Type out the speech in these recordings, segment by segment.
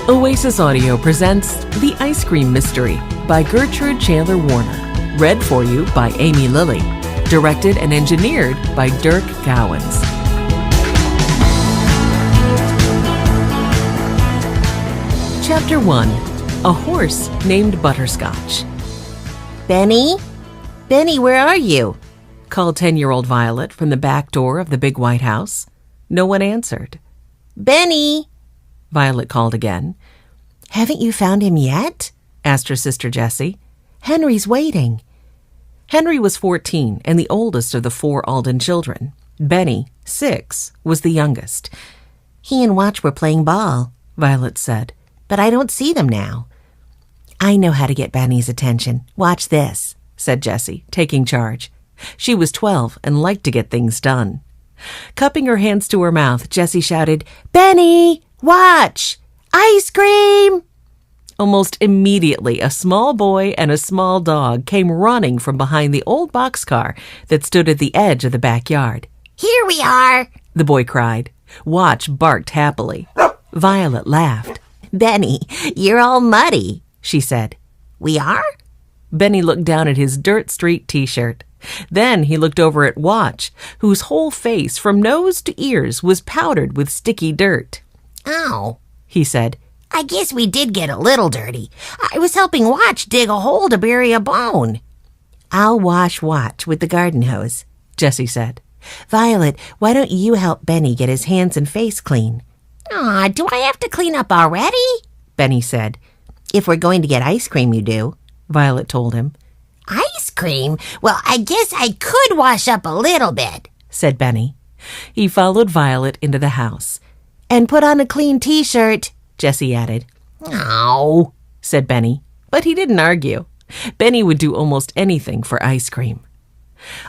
Oasis Audio presents The Ice Cream Mystery by Gertrude Chandler Warner. Read for you by Amy Lilly. Directed and engineered by Dirk Gowans. Chapter 1. A Horse Named Butterscotch. Benny? Benny, where are you? Called 10-year-old Violet from the back door of the big white house. No one answered. Benny! Violet called again. Haven't you found him yet? Asked her sister Jessie. Henry's waiting. Henry was 14 and the oldest of the 4 Alden children. Benny, 6, was the youngest. He and Watch were playing ball, Violet said. But I don't see them now. I know how to get Benny's attention. Watch this, said Jessie, taking charge. She was 12 and liked to get things done. Cupping her hands to her mouth, Jessie shouted, Benny! Watch! Ice cream! Almost immediately, a small boy and a small dog came running from behind the old boxcar that stood at the edge of the backyard. Here we are, the boy cried. Watch barked happily. Violet laughed. Benny, you're all muddy, she said. We are? Benny looked down at his Dirt Street t-shirt. Then he looked over at Watch, whose whole face from nose to ears was powdered with sticky dirt. Ow, he said. I guess we did get a little dirty. I was helping Watch dig a hole to bury a bone. I'll wash Watch with the garden hose, Jessie said. Violet, why don't you help Benny get his hands and face clean? Aw, do I have to clean up already? Benny said. If we're going to get ice cream, you do, Violet told him. Ice cream? Well, I guess I could wash up a little bit, said Benny. He followed Violet into the house. And put on a clean t-shirt, Jessie added. Ow, said Benny, but he didn't argue. Benny would do almost anything for ice cream.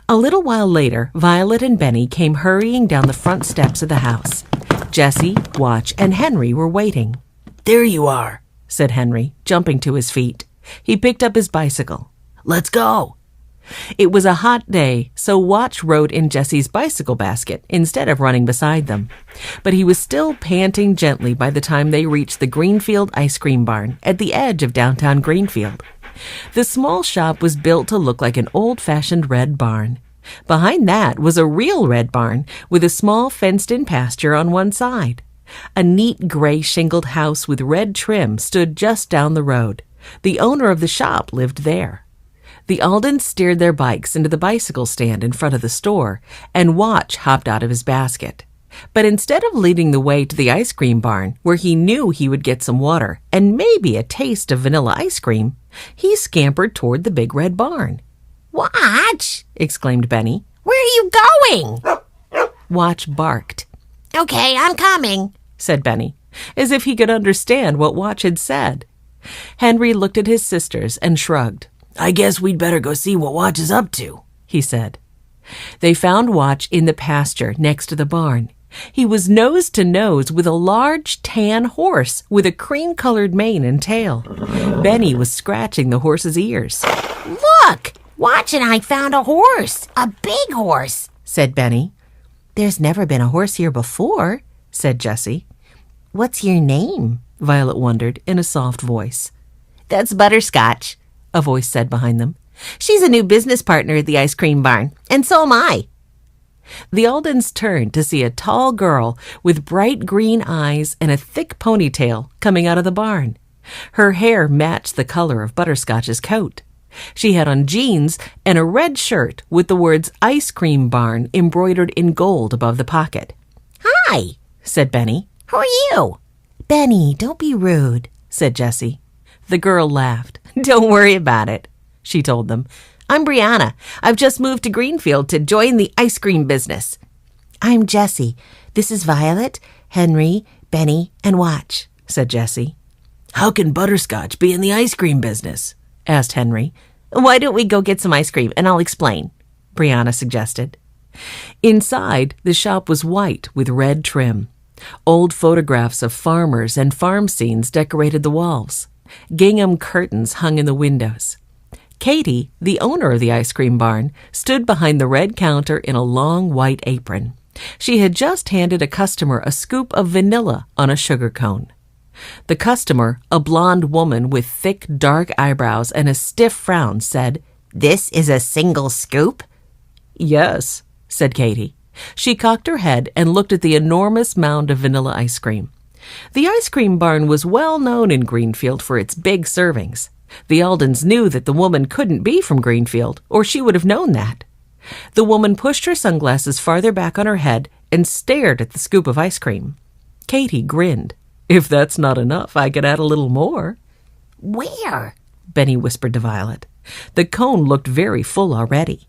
A little while later, Violet and Benny came hurrying down the front steps of the house. Jessie, Watch, and Henry were waiting. There you are, said Henry, jumping to his feet. He picked up his bicycle. Let's go. It was a hot day, so Watch rode in Jessie's bicycle basket instead of running beside them. But he was still panting gently by the time they reached the Greenfield ice cream barn at the edge of downtown Greenfield. The small shop was built to look like an old-fashioned red barn. Behind that was a real red barn with a small fenced-in pasture on one side. A neat gray shingled house with red trim stood just down the road. The owner of the shop lived there. The Aldens steered their bikes into the bicycle stand in front of the store, and Watch hopped out of his basket. But instead of leading the way to the ice cream barn, where he knew he would get some water and maybe a taste of vanilla ice cream, he scampered toward the big red barn. Watch! Exclaimed Benny. Where are you going? Watch barked. Okay, I'm coming, said Benny, as if he could understand what Watch had said. Henry looked at his sisters and shrugged. I guess we'd better go see what Watch is up to, he said. They found Watch in the pasture next to the barn. He was nose to nose with a large tan horse with a cream-colored mane and tail. Benny was scratching the horse's ears. Look! Watch and I found a horse, a big horse, said Benny. There's never been a horse here before, said Jessie. What's your name? Violet wondered in a soft voice. That's Butterscotch, a voice said behind them. She's a new business partner at the ice cream barn, and so am I. The Aldens turned to see a tall girl with bright green eyes and a thick ponytail coming out of the barn. Her hair matched the color of Butterscotch's coat. She had on jeans and a red shirt with the words Ice Cream Barn embroidered in gold above the pocket. Hi, said Benny. Who are you? Benny, don't be rude, said Jessie. The girl laughed. Don't worry about it, she told them. I'm Brianna. I've just moved to Greenfield to join the ice cream business. I'm Jessie. This is Violet, Henry, Benny, and Watch, said Jessie. How can Butterscotch be in the ice cream business? Asked Henry. Why don't we go get some ice cream and I'll explain, Brianna suggested. Inside, the shop was white with red trim. Old photographs of farmers and farm scenes decorated the walls. Gingham curtains hung in the windows. Katie, the owner of the ice cream barn, stood behind the red counter in a long white apron. She had just handed a customer a scoop of vanilla on a sugar cone. The customer, a blonde woman with thick, dark eyebrows and a stiff frown, said, "This is a single scoop?" "Yes," said Katy. She cocked her head and looked at the enormous mound of vanilla ice cream. The ice cream barn was well known in Greenfield for its big servings. The Aldens knew that the woman couldn't be from Greenfield, or she would have known that. The woman pushed her sunglasses farther back on her head and stared at the scoop of ice cream. Katy grinned. "If that's not enough, I could add a little more." "Where?" Benny whispered to Violet. The cone looked very full already.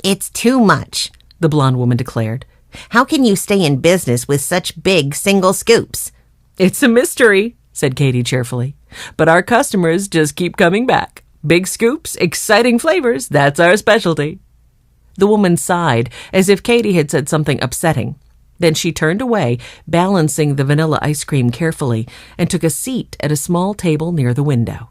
"It's too much," the blonde woman declared. "How can you stay in business with such big single scoops?" "It's a mystery," said Katy cheerfully. "But our customers just keep coming back. Big scoops, exciting flavors, that's our specialty." The woman sighed, as if Katy had said something upsetting. Then she turned away, balancing the vanilla ice cream carefully, and took a seat at a small table near the window.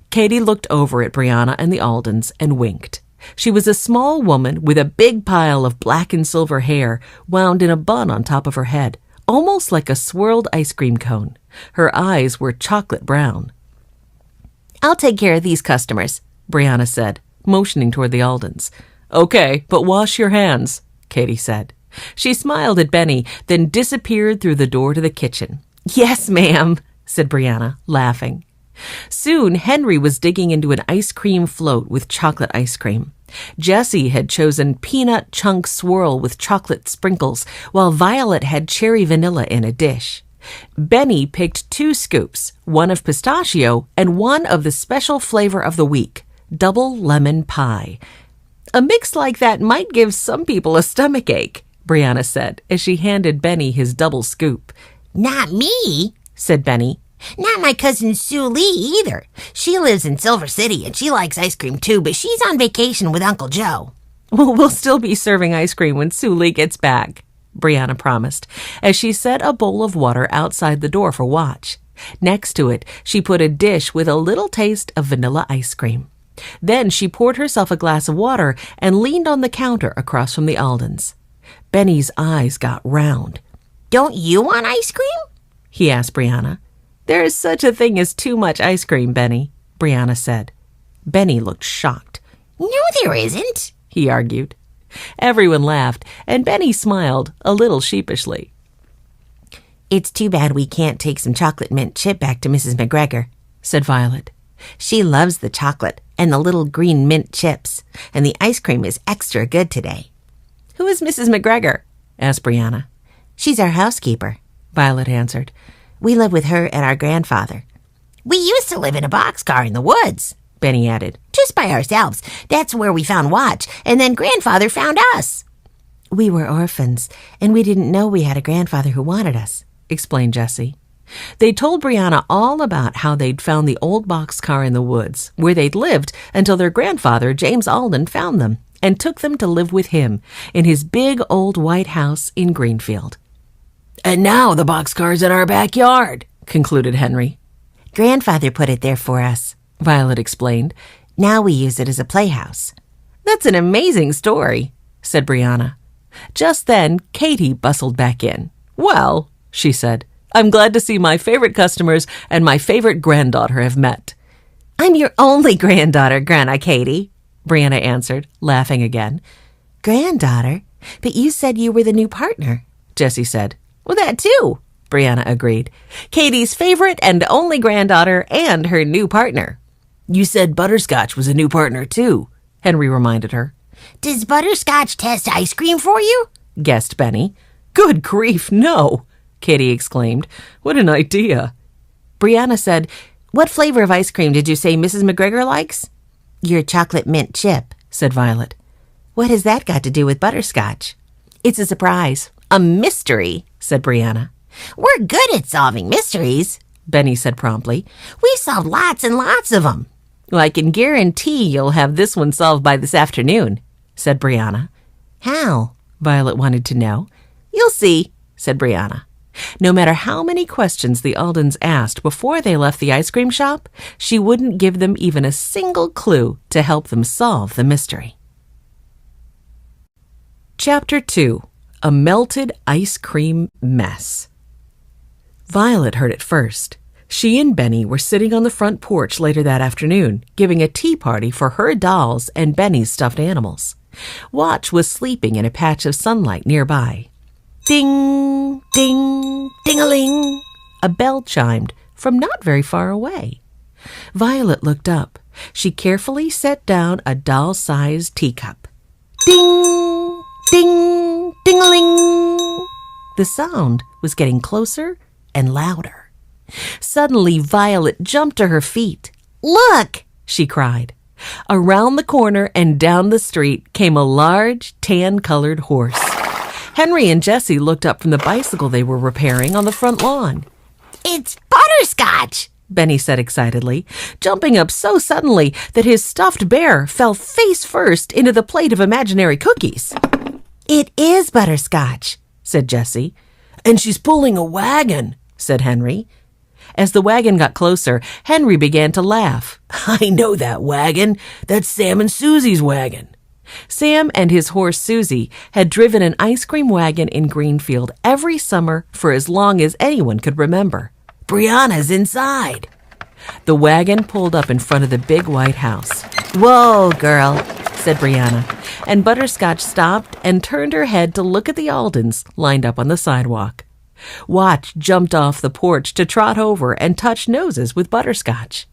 Katy looked over at Brianna and the Aldens and winked. She was a small woman with a big pile of black and silver hair wound in a bun on top of her head, almost like a swirled ice cream cone. Her eyes were chocolate brown. "I'll take care of these customers," Brianna said, motioning toward the Aldens. "Okay, but wash your hands," Katy said. She smiled at Benny, then disappeared through the door to the kitchen. "Yes, ma'am," said Brianna, laughing. Soon Henry was digging into an ice cream float with chocolate ice cream. Jessie had chosen peanut chunk swirl with chocolate sprinkles, while Violet had cherry vanilla in a dish. Benny picked 2 scoops, one of pistachio and one of the special flavor of the week, double lemon pie. "A mix like that might give some people a stomachache," Brianna said as she handed Benny his double scoop. "Not me," said Benny. "Not my cousin Sue Lee either. She lives in Silver City and she likes ice cream too, but she's on vacation with Uncle Joe." "Well, we'll still be serving ice cream when Sue Lee gets back," Brianna promised, as she set a bowl of water outside the door for Watch. Next to it, she put a dish with a little taste of vanilla ice cream. Then she poured herself a glass of water and leaned on the counter across from the Aldens. Benny's eyes got round. "Don't you want ice cream?" he asked Brianna. "There is such a thing as too much ice cream, Benny," Brianna said. Benny looked shocked. "No, there isn't," he argued. Everyone laughed, and Benny smiled a little sheepishly. "It's too bad we can't take some chocolate mint chip back to Mrs. McGregor," said Violet. "She loves the chocolate and the little green mint chips, and the ice cream is extra good today." "Who is Mrs. McGregor?" asked Brianna. "She's our housekeeper," Violet answered. "We live with her and our grandfather." "We used to live in a boxcar in the woods," Benny added, "just by ourselves. That's where we found Watch, and then Grandfather found us." "We were orphans, and we didn't know we had a grandfather who wanted us," explained Jessie. They told Brianna all about how they'd found the old boxcar in the woods, where they'd lived until their grandfather, James Alden, found them and took them to live with him in his big old white house in Greenfield. "And now the boxcar's in our backyard," concluded Henry. "Grandfather put it there for us," Violet explained. "Now we use it as a playhouse." "That's an amazing story," said Brianna. Just then, Katy bustled back in. "Well," she said, "I'm glad to see my favorite customers and my favorite granddaughter have met." "I'm your only granddaughter, Grandma Katy," Brianna answered, laughing again. "Granddaughter? But you said you were the new partner," Jessie said. "Well, that too," Brianna agreed. "Katy's favorite and only granddaughter and her new partner." "You said Butterscotch was a new partner too," Henry reminded her. "Does Butterscotch test ice cream for you?" guessed Benny. "Good grief, no!" Katy exclaimed. "What an idea!" Brianna said, "What flavor of ice cream did you say Mrs. McGregor likes?" "Your chocolate mint chip," said Violet. "What has that got to do with butterscotch?" "It's a surprise, a mystery," said Brianna. "We're good at solving mysteries," Benny said promptly. "We've solved lots and lots of them." "Well, I can guarantee you'll have this one solved by this afternoon," said Brianna. "How?" Violet wanted to know. "You'll see," said Brianna. No matter how many questions the Aldens asked before they left the ice cream shop, she wouldn't give them even a single clue to help them solve the mystery. Chapter 2. A Melted Ice Cream Mess. Violet heard it first. She and Benny were sitting on the front porch later that afternoon, giving a tea party for her dolls and Benny's stuffed animals. Watch was sleeping in a patch of sunlight nearby. Ding, ding, ding-a-ling. A bell chimed from not very far away. Violet looked up. She carefully set down a doll-sized teacup. Ding, ding, ding-a-ling. The sound was getting closer and louder. Suddenly, Violet jumped to her feet. Look! She cried. Around the corner and down the street came a large, tan-colored horse. Henry and Jessie looked up from the bicycle they were repairing on the front lawn. It's Butterscotch! Benny said excitedly, jumping up so suddenly that his stuffed bear fell face first into the plate of imaginary cookies. It is Butterscotch, said Jessie. And she's pulling a wagon, said Henry. As the wagon got closer, Henry began to laugh. I know that wagon. That's Sam and Susie's wagon. Sam and his horse Susie had driven an ice cream wagon in Greenfield every summer for as long as anyone could remember. Brianna's inside. The wagon pulled up in front of the big white house. Whoa, girl, said Brianna, and Butterscotch stopped and turned her head to look at the Aldens lined up on the sidewalk. Watch jumped off the porch to trot over and touch noses with Butterscotch.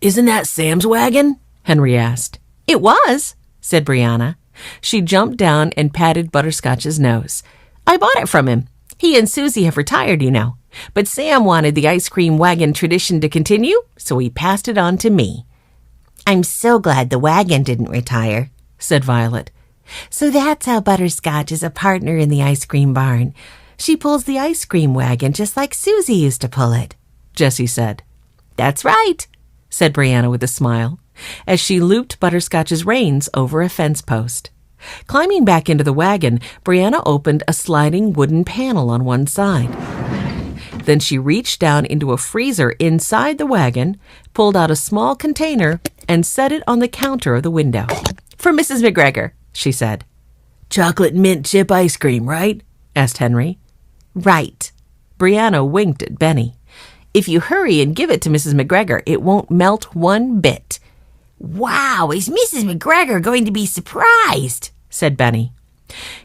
Isn't that Sam's wagon? Henry asked. It was, said Brianna. She jumped down and patted Butterscotch's nose. I bought it from him. He and Susie have retired, you know. But Sam wanted the ice cream wagon tradition to continue, so he passed it on to me. I'm so glad the wagon didn't retire, said Violet. So that's how Butterscotch is a partner in the ice cream barn. She pulls the ice cream wagon just like Susie used to pull it, Jessie said. That's right, said Brianna with a smile, as she looped Butterscotch's reins over a fence post. Climbing back into the wagon, Brianna opened a sliding wooden panel on one side. Then she reached down into a freezer inside the wagon, pulled out a small container, and set it on the counter of the window. For Mrs. McGregor, she said. Chocolate mint chip ice cream, right? Asked Henry. Right. Brianna winked at Benny. If you hurry and give it to Mrs. McGregor, it won't melt one bit. Wow, is Mrs. McGregor going to be surprised? Said Benny.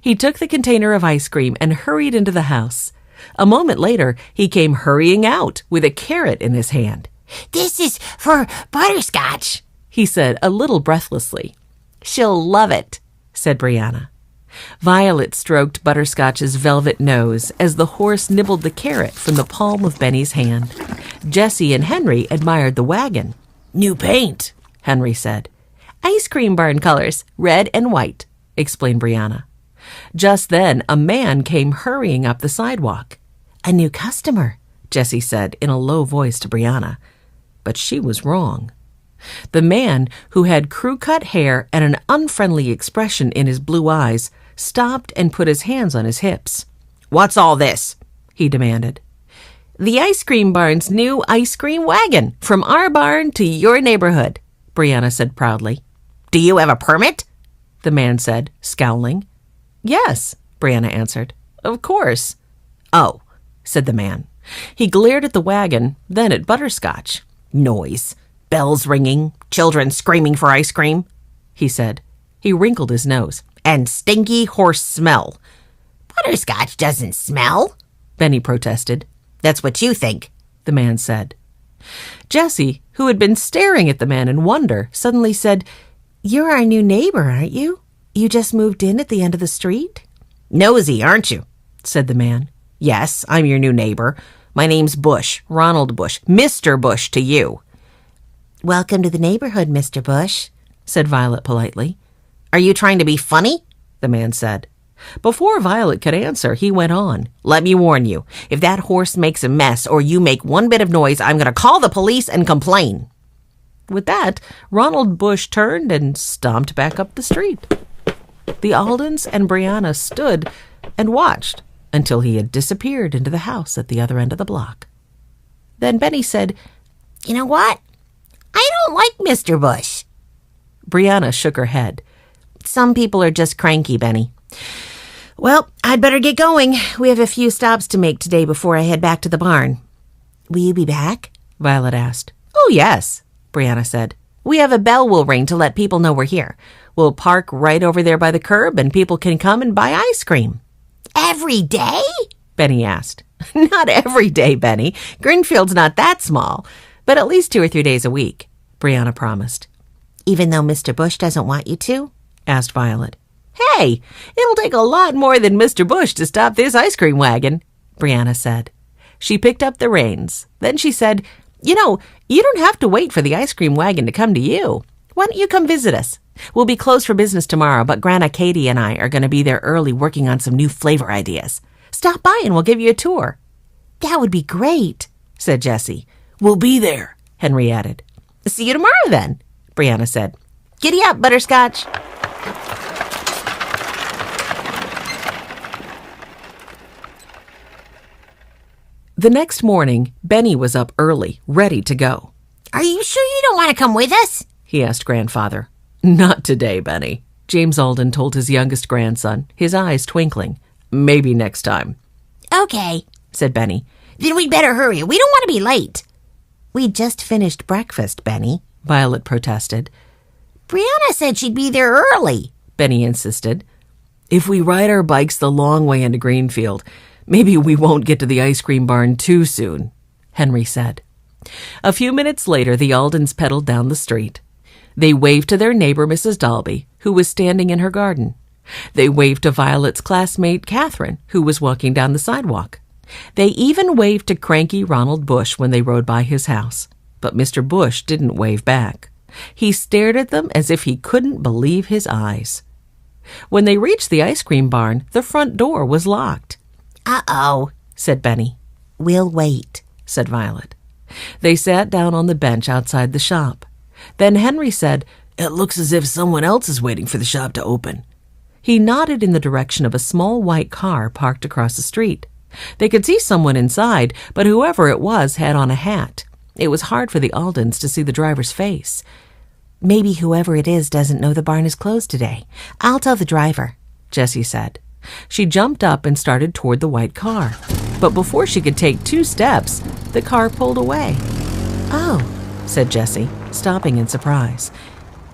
He took the container of ice cream and hurried into the house. A moment later, he came hurrying out with a carrot in his hand. This is for Butterscotch, he said a little breathlessly. She'll love it, said Brianna. Violet stroked Butterscotch's velvet nose as the horse nibbled the carrot from the palm of Benny's hand. Jessie and Henry admired the wagon. New paint, Henry said. Ice cream barn colors, red and white, explained Brianna. Just then, a man came hurrying up the sidewalk. A new customer, Jessie said in a low voice to Brianna. But she was wrong. The man, who had crew-cut hair and an unfriendly expression in his blue eyes, stopped and put his hands on his hips. What's all this? He demanded. The ice cream barn's new ice cream wagon, from our barn to your neighborhood, Brianna said proudly. Do you have a permit? The man said, scowling. Yes, Brianna answered. Of course. Oh, said the man. He glared at the wagon, then at Butterscotch. Noise. Bells ringing. Children screaming for ice cream, he said. He wrinkled his nose. And stinky horse smell. Butterscotch doesn't smell, Benny protested. That's what you think, the man said. Jessie, who had been staring at the man in wonder, suddenly said, You're our new neighbor, aren't you? You just moved in at the end of the street? Nosy, aren't you? Said the man. Yes, I'm your new neighbor. My name's Bush, Ronald Bush, Mr. Bush to you. Welcome to the neighborhood, Mr. Bush, said Violet politely. Are you trying to be funny? The man said. Before Violet could answer, he went on. Let me warn you, if that horse makes a mess or you make one bit of noise, I'm going to call the police and complain. With that, Ronald Bush turned and stomped back up the street. The Aldens and Brianna stood and watched until he had disappeared into the house at the other end of the block. Then Benny said, You know what? I don't like Mr. Bush. Brianna shook her head. Some people are just cranky, Benny. Well, I'd better get going. We have a few stops to make today before I head back to the barn. Will you be back? Violet asked. Oh, yes, Brianna said. We have a bell we'll ring to let people know we're here. We'll park right over there by the curb and people can come and buy ice cream. Every day? Benny asked. Not every day, Benny. Greenfield's not that small, but at least 2 or 3 days a week, Brianna promised. Even though Mr. Bush doesn't want you to? Asked Violet. Hey, it'll take a lot more than Mr. Bush to stop this ice cream wagon, Brianna said. She picked up the reins. Then she said, you don't have to wait for the ice cream wagon to come to you. Why don't you come visit us? We'll be closed for business tomorrow, but Grandma Katie and I are going to be there early working on some new flavor ideas. Stop by and we'll give you a tour. That would be great, said Jessie. We'll be there, Henry added. See you tomorrow then, Brianna said. Giddy up, Butterscotch. The next morning, Benny was up early, ready to go. Are you sure you don't want to come with us? He asked Grandfather. Not today, Benny, James Alden told his youngest grandson, his eyes twinkling. Maybe next time. Okay, said Benny. Then we'd better hurry. We don't want to be late. We just finished breakfast, Benny, Violet protested. Brianna said she'd be there early, Benny insisted. If we ride our bikes the long way into Greenfield, maybe we won't get to the ice cream barn too soon, Henry said. A few minutes later, the Aldens pedaled down the street. They waved to their neighbor, Mrs. Dalby, who was standing in her garden. They waved to Violet's classmate, Catherine, who was walking down the sidewalk. They even waved to cranky Ronald Bush when they rode by his house. But Mr. Bush didn't wave back. He stared at them as if he couldn't believe his eyes. When they reached the ice cream barn, the front door was locked. Uh-oh, said Benny. We'll wait, said Violet. They sat down on the bench outside the shop. Then Henry said, It looks as if someone else is waiting for the shop to open. He nodded in the direction of a small white car parked across the street. They could see someone inside, but whoever it was had on a hat. It was hard for the Aldens to see the driver's face. Maybe whoever it is doesn't know the barn is closed today. I'll tell the driver, Jessie said. She jumped up and started toward the white car. But before she could take 2 steps, the car pulled away. Oh, said Jessie, stopping in surprise.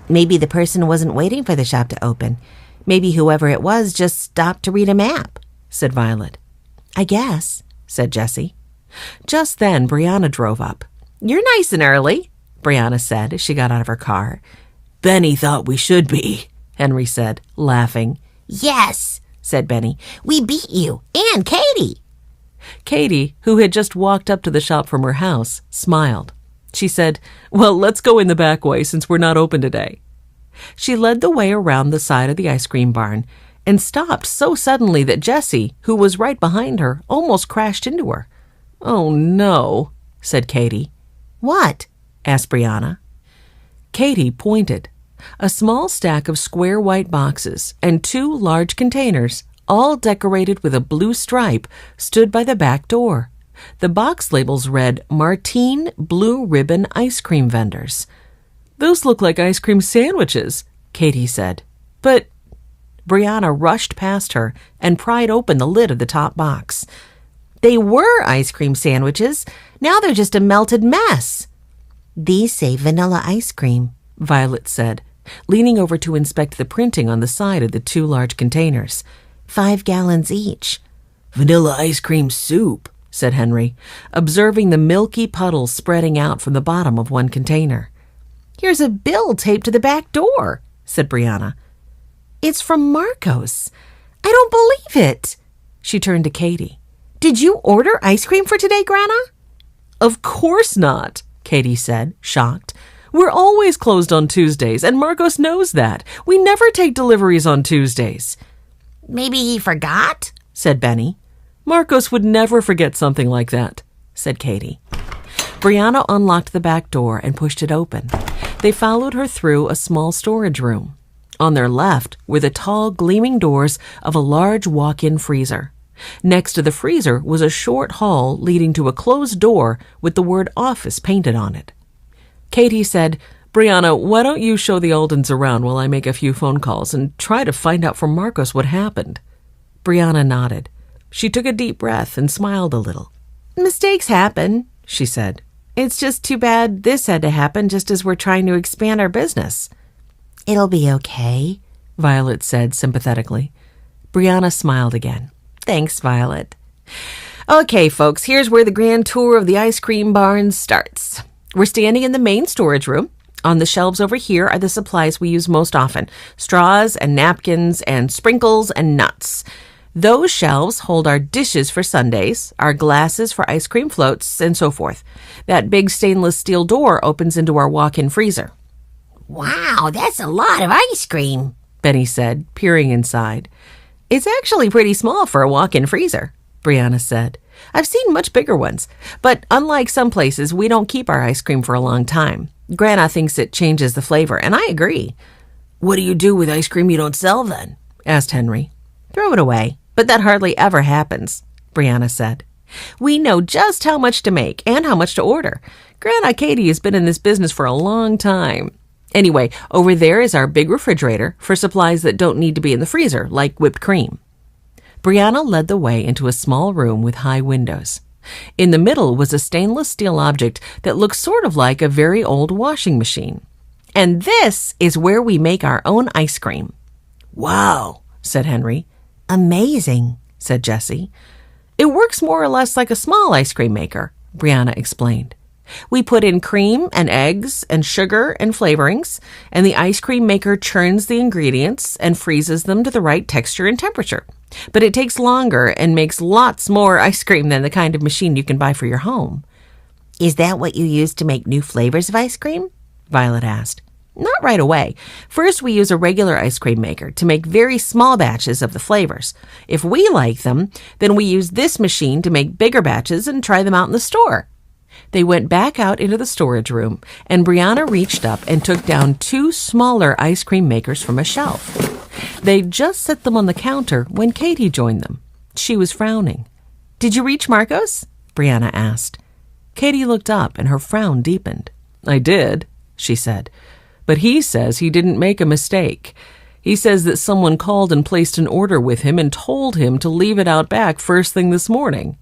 Maybe the person wasn't waiting for the shop to open. Maybe whoever it was just stopped to read a map, said Violet. I guess, said Jessie. Just then, Brianna drove up. You're nice and early, Brianna said as she got out of her car. Benny thought we should be, Henry said, laughing. Yes, said Benny. We beat you and Katie. Katie, who had just walked up to the shop from her house, smiled. She said, Well, let's go in the back way since we're not open today. She led the way around the side of the ice cream barn and stopped so suddenly that Jessie, who was right behind her, almost crashed into her. Oh, no, said Katie. What? asked Brianna. Katie pointed. A small stack of square white boxes and 2 large containers, all decorated with a blue stripe, stood by the back door. The box labels read Martine Blue Ribbon Ice Cream Vendors. Those look like ice cream sandwiches, Katie said. But Brianna rushed past her and pried open the lid of the top box. They were ice cream sandwiches. Now they're just a melted mess. These say vanilla ice cream, Violet said, leaning over to inspect the printing on the side of the 2 large containers. 5 gallons each. Vanilla ice cream soup, said Henry, observing the milky puddles spreading out from the bottom of one container. Here's a bill taped to the back door, said Brianna. It's from Marcos. I don't believe it. She turned to Katie. Did you order ice cream for today, Grandma? Of course not, Katie said, shocked. We're always closed on Tuesdays, and Marcos knows that. We never take deliveries on Tuesdays. Maybe he forgot, said Benny. Marcos would never forget something like that, said Katie. Brianna unlocked the back door and pushed it open. They followed her through a small storage room. On their left were the tall, gleaming doors of a large walk-in freezer. Next to the freezer was a short hall leading to a closed door with the word office painted on it. Katie said, Brianna, why don't you show the Aldens around while I make a few phone calls and try to find out from Marcos what happened? Brianna nodded. She took a deep breath and smiled a little. Mistakes happen, she said. It's just too bad this had to happen just as we're trying to expand our business. It'll be okay, Violet said sympathetically. Brianna smiled again. Thanks, Violet. Okay, folks, here's where the grand tour of the ice cream barn starts. We're standing in the main storage room. On the shelves over here are the supplies we use most often: straws and napkins and sprinkles and nuts. Those shelves hold our dishes for sundaes, our glasses for ice cream floats, and so forth. That big stainless steel door opens into our walk-in freezer. Wow, that's a lot of ice cream, Benny said, peering inside. It's actually pretty small for a walk-in freezer, Brianna said. I've seen much bigger ones, but unlike some places, we don't keep our ice cream for a long time. Grandma thinks it changes the flavor, and I agree. What do you do with ice cream you don't sell then? Asked Henry. Throw it away, but that hardly ever happens, Brianna said. We know just how much to make and how much to order. Grandma Katie has been in this business for a long time. Anyway, over there is our big refrigerator for supplies that don't need to be in the freezer, like whipped cream. Brianna led the way into a small room with high windows. In the middle was a stainless steel object that looked sort of like a very old washing machine. And this is where we make our own ice cream. Wow, said Henry. Amazing, said Jessie. It works more or less like a small ice cream maker, Brianna explained. We put in cream and eggs and sugar and flavorings, and the ice cream maker churns the ingredients and freezes them to the right texture and temperature. But it takes longer and makes lots more ice cream than the kind of machine you can buy for your home. Is that what you use to make new flavors of ice cream? Violet asked. Not right away. First, we use a regular ice cream maker to make very small batches of the flavors. If we like them, then we use this machine to make bigger batches and try them out in the store. They went back out into the storage room, and Brianna reached up and took down 2 smaller ice cream makers from a shelf. They'd just set them on the counter when Katie joined them. She was frowning. Did you reach Marcos? Brianna asked. Katie looked up, and her frown deepened. I did, she said. But he says he didn't make a mistake. He says that someone called and placed an order with him and told him to leave it out back first thing this morning.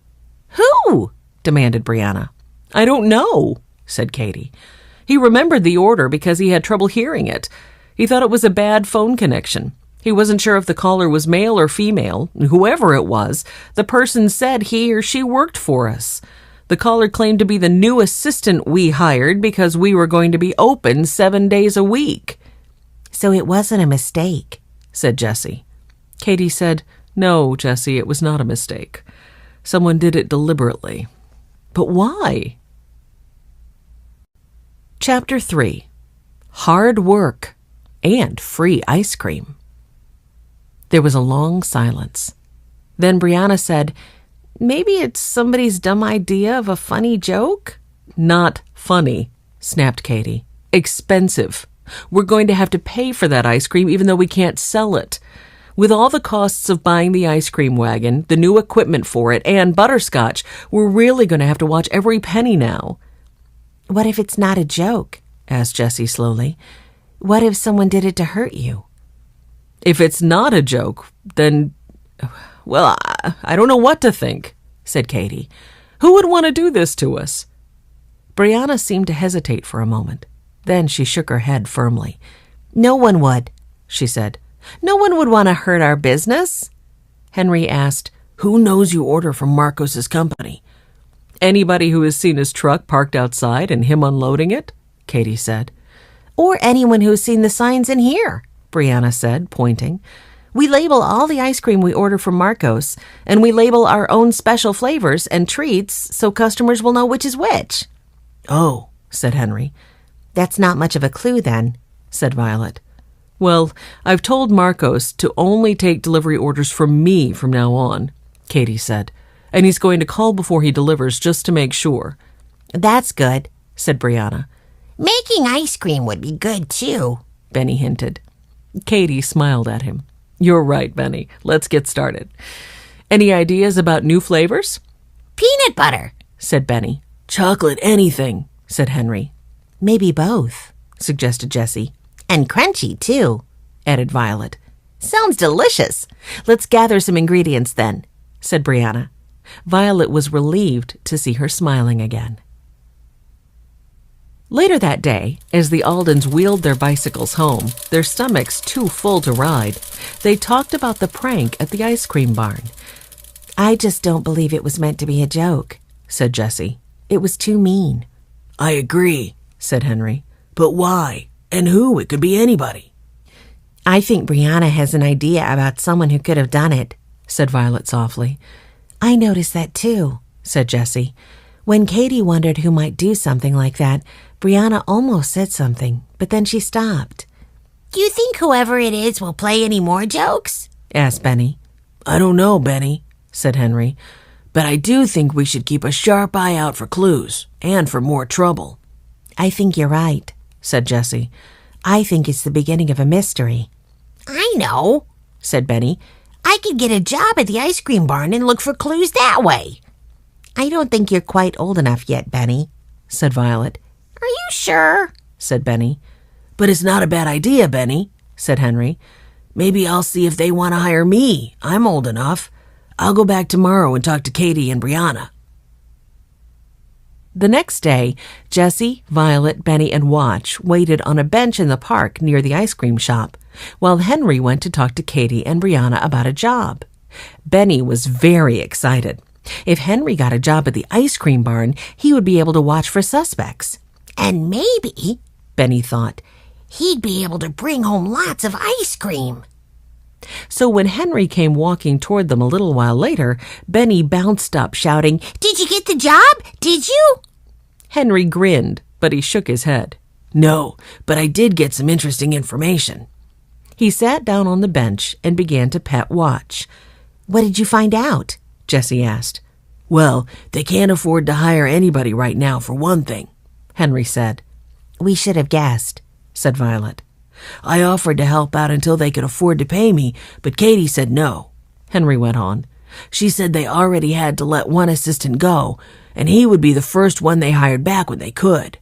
Who? Demanded Brianna. I don't know, said Katie. He remembered the order because he had trouble hearing it. He thought it was a bad phone connection. He wasn't sure if the caller was male or female. Whoever it was, the person said he or she worked for us. The caller claimed to be the new assistant we hired because we were going to be open 7 days a week. So it wasn't a mistake, said Jessie. Katie said, No, Jessie, it was not a mistake. Someone did it deliberately. But why? Chapter 3. Hard Work and Free Ice Cream. There was a long silence. Then Brianna said, Maybe it's somebody's dumb idea of a funny joke? Not funny, snapped Katie. Expensive. We're going to have to pay for that ice cream even though we can't sell it. With all the costs of buying the ice cream wagon, the new equipment for it, and butterscotch, we're really going to have to watch every penny now. What if it's not a joke? Asked Jessie slowly. What if someone did it to hurt you? If it's not a joke, then, well, I don't know what to think, said Katie. Who would want to do this to us? Brianna seemed to hesitate for a moment. Then she shook her head firmly. No one would, she said. No one would want to hurt our business. Henry asked, Who knows you order from Marcos's company? Anybody who has seen his truck parked outside and him unloading it, Katie said. Or anyone who's seen the signs in here, Brianna said, pointing. We label all the ice cream we order from Marcos, and we label our own special flavors and treats so customers will know which is which. Oh, said Henry. That's not much of a clue then, said Violet. Well, I've told Marcos to only take delivery orders from me from now on, Katie said. And he's going to call before he delivers just to make sure. That's good, said Brianna. Making ice cream would be good too, Benny hinted. Katie smiled at him. You're right, Benny. Let's get started. Any ideas about new flavors? Peanut butter, said Benny. Chocolate anything, said Henry. Maybe both, suggested Jessie. And crunchy too, added Violet. Sounds delicious. Let's gather some ingredients then, said Brianna. Violet was relieved to see her smiling again. Later that day, as the Aldens wheeled their bicycles home, their stomachs too full to ride, they talked about the prank at the ice cream barn. I just don't believe it was meant to be a joke, said Jessie. It was too mean. I agree, said Henry. But why? And who? It could be anybody. I think Brianna has an idea about someone who could have done it, said Violet softly. I noticed that too, said Jessie. When Katie wondered who might do something like that, Brianna almost said something, but then she stopped. Do you think whoever it is will play any more jokes? Asked Benny. I don't know, Benny, said Henry. But I do think we should keep a sharp eye out for clues and for more trouble. I think you're right, said Jessie. I think it's the beginning of a mystery. I know, said Benny. I could get a job at the ice cream barn and look for clues that way. I don't think you're quite old enough yet, Benny, said Violet. Are you sure? Said Benny. But it's not a bad idea, Benny, said Henry. Maybe I'll see if they want to hire me. I'm old enough. I'll go back tomorrow and talk to Katie and Brianna. The next day, Jessie, Violet, Benny, and Watch waited on a bench in the park near the ice cream shop, while Henry went to talk to Katie and Brianna about a job. Benny was very excited. If Henry got a job at the ice cream barn, he would be able to watch for suspects. And maybe, Benny thought, he'd be able to bring home lots of ice cream. So when Henry came walking toward them a little while later, Benny bounced up, shouting, Did you get the job? Did you? Henry grinned, but he shook his head. No, but I did get some interesting information. He sat down on the bench and began to pet Watch. What did you find out? Jessie asked. Well, they can't afford to hire anybody right now, for one thing, Henry said. We should have guessed, said Violet. I offered to help out until they could afford to pay me, but Katie said no, Henry went on. She said they already had to let one assistant go, and he would be the first one they hired back when they could.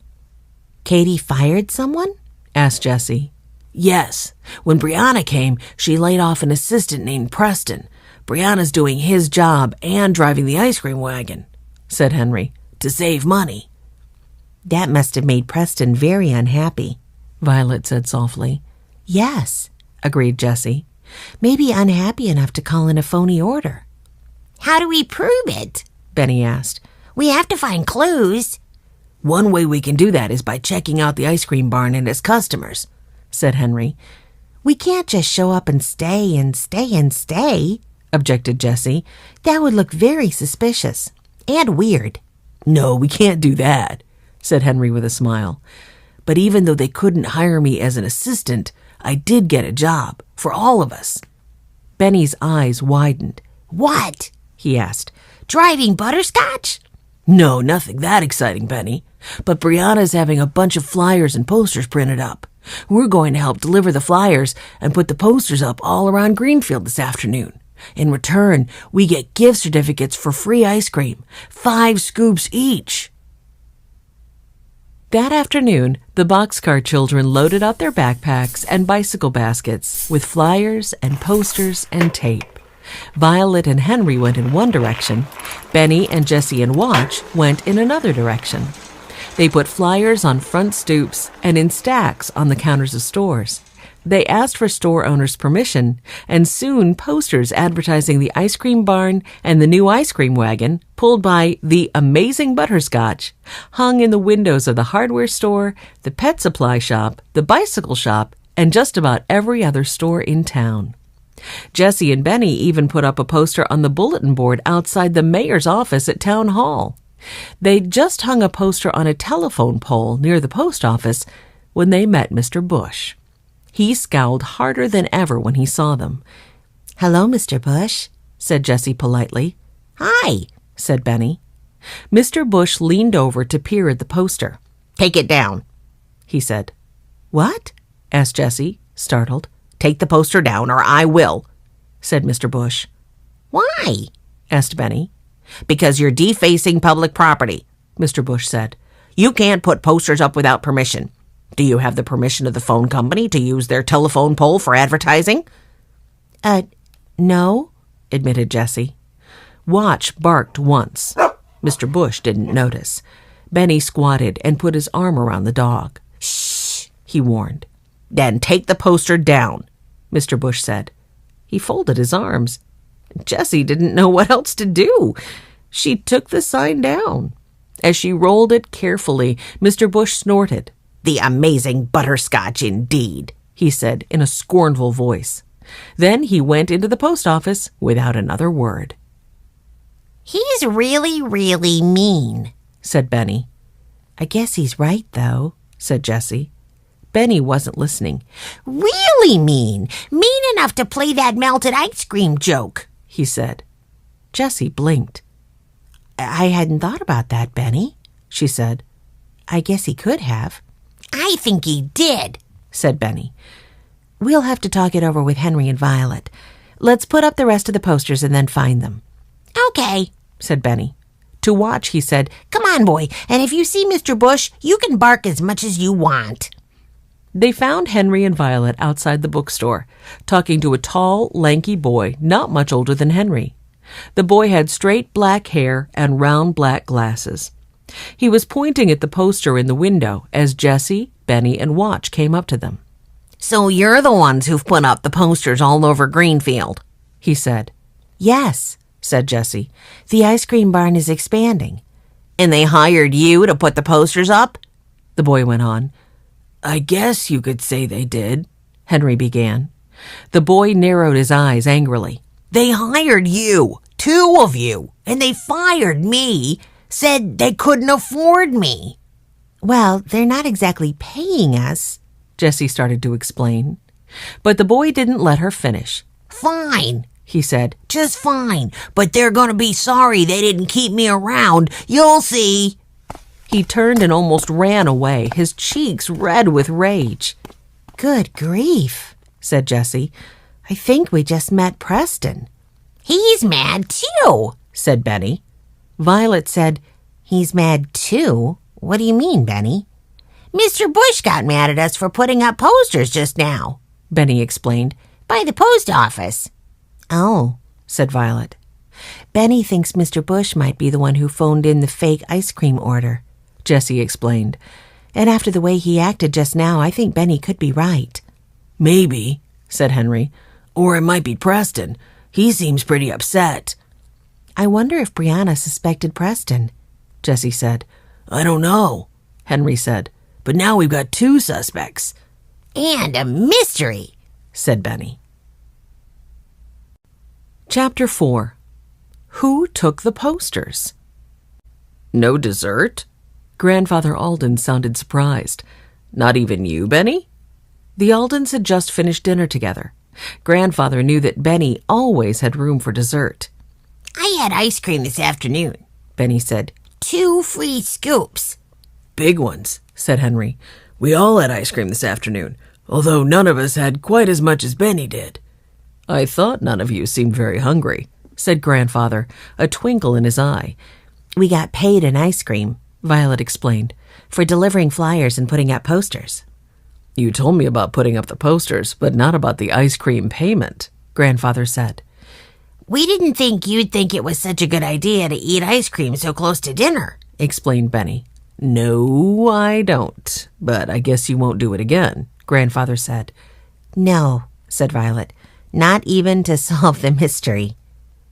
Katie fired someone? Asked Jessie. Yes. When Brianna came, she laid off an assistant named Preston. Brianna's doing his job and driving the ice cream wagon, said Henry, to save money. That must have made Preston very unhappy, Violet said softly. Yes, agreed Jessie. Maybe unhappy enough to call in a phony order. How do we prove it? Benny asked. We have to find clues. One way we can do that is by checking out the ice cream barn and its customers, said Henry. We can't just show up and stay and stay and stay, objected Jessie. That would look very suspicious and weird. No, we can't do that, said Henry with a smile. But even though they couldn't hire me as an assistant, I did get a job for all of us. Benny's eyes widened. What? He asked. Driving butterscotch? No, nothing that exciting, Benny. But Brianna's having a bunch of flyers and posters printed up. We're going to help deliver the flyers and put the posters up all around Greenfield this afternoon. In return, we get gift certificates for free ice cream, 5 scoops each. That afternoon, the boxcar children loaded up their backpacks and bicycle baskets with flyers and posters and tape. Violet and Henry went in one direction. Benny and Jessie and Watch went in another direction. They put flyers on front stoops and in stacks on the counters of stores. They asked for store owners' permission, and soon posters advertising the ice cream barn and the new ice cream wagon, pulled by the Amazing Butterscotch, hung in the windows of the hardware store, the pet supply shop, the bicycle shop, and just about every other store in town. Jessie and Benny even put up a poster on the bulletin board outside the mayor's office at Town Hall. They'd just hung a poster on a telephone pole near the post office when they met Mr. Bush. He scowled harder than ever when he saw them. Hello, Mr. Bush, said Jessie politely. Hi, said Benny. Mr. Bush leaned over to peer at the poster. Take it down, he said. What? Asked Jessie, startled. Take the poster down or I will, said Mr. Bush. Why? Asked Benny. Because you're defacing public property, Mr. Bush said. You can't put posters up without permission. Do you have the permission of the phone company to use their telephone pole for advertising? No, admitted Jessie. Watch barked once. Mr. Bush didn't notice. Benny squatted and put his arm around the dog. Shh, he warned. Then take the poster down, Mr. Bush said. He folded his arms. Jessie didn't know what else to do. She took the sign down. As she rolled it carefully, Mr. Bush snorted. The amazing butterscotch indeed, he said in a scornful voice. Then he went into the post office without another word. He's really, really mean, said Benny. I guess he's right, though, said Jessie. Benny wasn't listening. Really mean. Mean enough to play that melted ice cream joke, he said. Jessie blinked. I hadn't thought about that, Benny, she said. I guess he could have. I think he did, said Benny. We'll have to talk it over with Henry and Violet. Let's put up the rest of the posters and then find them. Okay, said Benny. To Watch, he said, Come on, boy, and if you see Mr. Bush, you can bark as much as you want. They found Henry and Violet outside the bookstore, talking to a tall, lanky boy not much older than Henry. The boy had straight black hair and round black glasses. He was pointing at the poster in the window as Jessie, Benny, and Watch came up to them. So you're the ones who've put up the posters all over Greenfield, he said. Yes, said Jessie. The ice cream barn is expanding. And they hired you to put the posters up? The boy went on. I guess you could say they did, Henry began. The boy narrowed his eyes angrily. They hired you, 2 of you, and they fired me, said they couldn't afford me. Well, they're not exactly paying us, Jessie started to explain. But the boy didn't let her finish. Fine, he said. Just fine, but they're going to be sorry they didn't keep me around. You'll see. He turned and almost ran away, his cheeks red with rage. Good grief, said Jessie. I think we just met Preston. He's mad, too, said Benny. Violet said, He's mad, too? What do you mean, Benny? Mr. Bush got mad at us for putting up posters just now, Benny explained. By the post office. Oh, said Violet. Benny thinks Mr. Bush might be the one who phoned in the fake ice cream order, Jessie explained. And after the way he acted just now, I think Benny could be right. Maybe, said Henry. Or it might be Preston. He seems pretty upset. I wonder if Brianna suspected Preston, Jessie said. I don't know, Henry said. But now we've got 2 suspects. And a mystery, said Benny. Chapter 4. Who took the posters? No dessert? Grandfather Alden sounded surprised. Not even you, Benny? The Aldens had just finished dinner together. Grandfather knew that Benny always had room for dessert. I had ice cream this afternoon, Benny said. 2 free scoops. Big ones, said Henry. We all had ice cream this afternoon, although none of us had quite as much as Benny did. I thought none of you seemed very hungry, said Grandfather, a twinkle in his eye. We got paid in ice cream, Violet explained, for delivering flyers and putting up posters. You told me about putting up the posters, but not about the ice cream payment, Grandfather said. We didn't think you'd think it was such a good idea to eat ice cream so close to dinner, explained Benny. No, I don't, but I guess you won't do it again, Grandfather said. No, said Violet, not even to solve the mystery.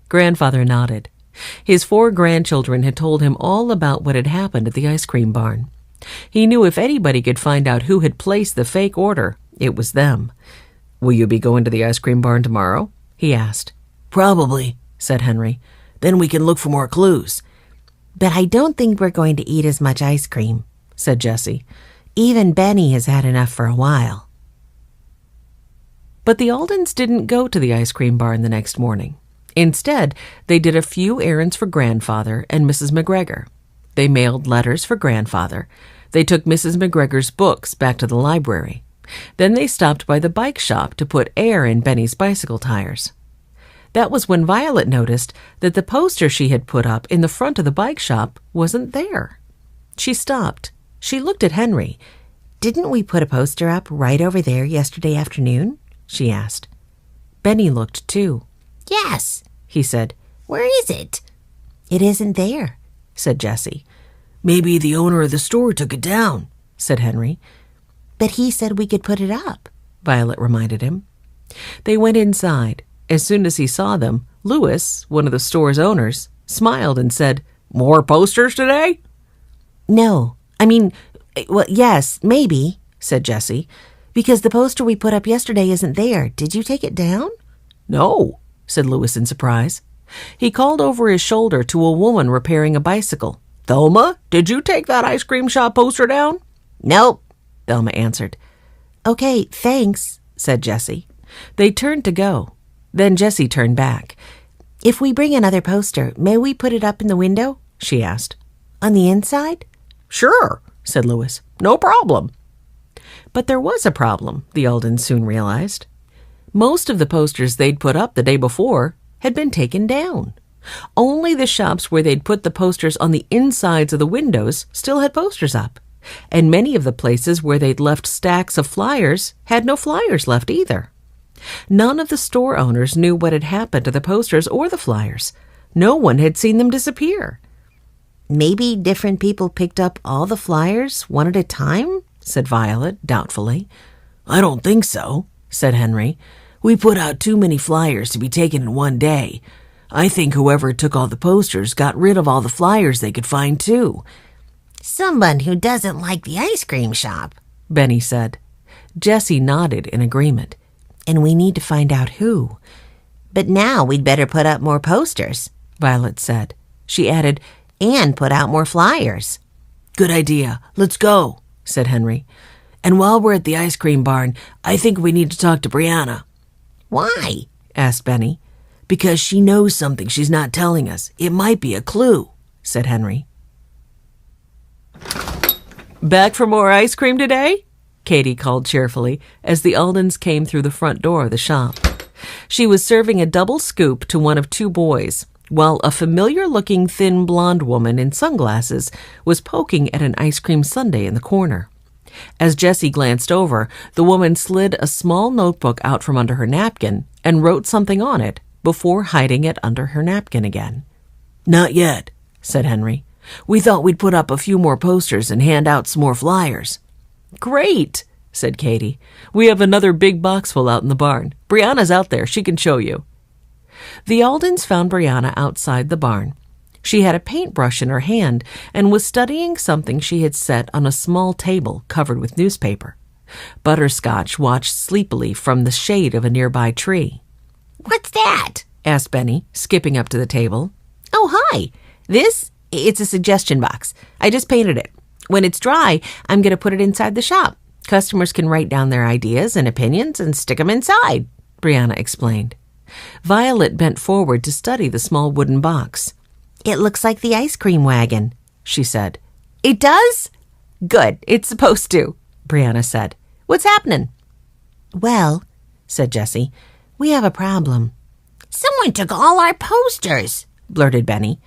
Grandfather nodded. His 4 grandchildren had told him all about what had happened at the ice cream barn. He knew if anybody could find out who had placed the fake order, it was them. Will you be going to the ice cream barn tomorrow? He asked. Probably, said Henry. Then we can look for more clues. But I don't think we're going to eat as much ice cream, said Jessie. Even Benny has had enough for a while. But the Aldens didn't go to the ice cream barn the next morning. Instead, they did a few errands for Grandfather and Mrs. McGregor. They mailed letters for Grandfather. They took Mrs. McGregor's books back to the library. Then they stopped by the bike shop to put air in Benny's bicycle tires. That was when Violet noticed that the poster she had put up in the front of the bike shop wasn't there. She stopped. She looked at Henry. Didn't we put a poster up right over there yesterday afternoon? She asked. Benny looked too. Yes, he said. Where is it? It isn't there, said Jessie. Maybe the owner of the store took it down, said Henry. But he said we could put it up, Violet reminded him. They went inside. As soon as he saw them, Louis, one of the store's owners, smiled and said, "More posters today?" No, I mean, well, yes, maybe, said Jessie, because the poster we put up yesterday isn't there. Did you take it down? No, said Louis in surprise. He called over his shoulder to a woman repairing a bicycle. "Thelma, did you take that ice cream shop poster down?" Nope, Thelma answered. Okay, thanks, said Jessie. They turned to go. Then Jessie turned back. If we bring another poster, may we put it up in the window? She asked. On the inside? Sure, said Louis. No problem. But there was a problem, the Aldens soon realized. Most of the posters they'd put up the day before had been taken down. Only the shops where they'd put the posters on the insides of the windows still had posters up. And many of the places where they'd left stacks of flyers had no flyers left either. None of the store owners knew what had happened to the posters or the flyers. No one had seen them disappear. Maybe different people picked up all the flyers one at a time, said Violet doubtfully. I don't think so, said Henry. We put out too many flyers to be taken in one day. I think whoever took all the posters got rid of all the flyers they could find too. Someone who doesn't like the ice cream shop, Benny said. Jessie nodded in agreement. And we need to find out who. But now we'd better put up more posters, Violet said. She added, and put out more flyers. Good idea. Let's go, said Henry. And while we're at the ice cream barn, I think we need to talk to Brianna. Why? Asked Benny. Because she knows something she's not telling us. It might be a clue, said Henry. Back for more ice cream today? Katie called cheerfully as the Aldens came through the front door of the shop. She was serving a double scoop to one of two boys, while a familiar-looking thin blonde woman in sunglasses was poking at an ice cream sundae in the corner. As Jessie glanced over, the woman slid a small notebook out from under her napkin and wrote something on it before hiding it under her napkin again. Not yet, said Henry. We thought we'd put up a few more posters and hand out some more flyers. Great, said Katie. We have another big box full out in the barn. Brianna's out there. She can show you. The Aldens found Brianna outside the barn. She had a paintbrush in her hand and was studying something she had set on a small table covered with newspaper. Butterscotch watched sleepily from the shade of a nearby tree. What's that? Asked Benny, skipping up to the table. Oh, hi. It's a suggestion box. I just painted it. When it's dry, I'm going to put it inside the shop. Customers can write down their ideas and opinions and stick them inside, Brianna explained. Violet bent forward to study the small wooden box. It looks like the ice cream wagon, she said. It does? Good. It's supposed to, Brianna said. What's happening? Well, said Jessie, we have a problem. Someone took all our posters, blurted Benny.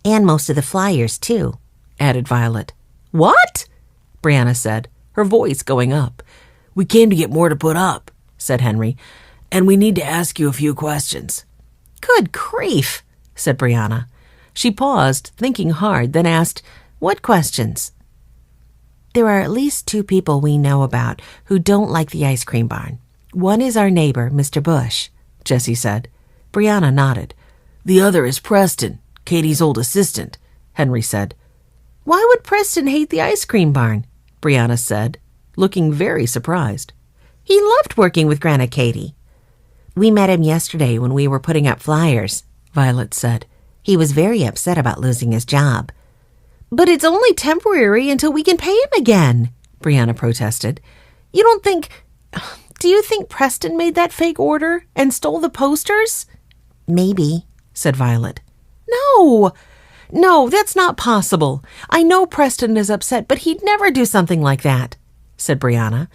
And most of the flyers, too, added Violet. What? Brianna said, her voice going up. We came to get more to put up, said Henry, and we need to ask you a few questions. Good grief, said Brianna. She paused, thinking hard, then asked, What questions? There are at least two people we know about who don't like the ice cream barn. One is our neighbor, Mr. Bush, Jessie said. Brianna nodded. The other is Preston, Katie's old assistant, Henry said. Why would Preston hate the ice cream barn? Brianna said, looking very surprised. He loved working with Grandma Katie. We met him yesterday when we were putting up flyers, Violet said. He was very upset about losing his job. But it's only temporary until we can pay him again, Brianna protested. Do you think Preston made that fake order and stole the posters? Maybe, said Violet. No, that's not possible. I know Preston is upset, but he'd never do something like that, said Brianna.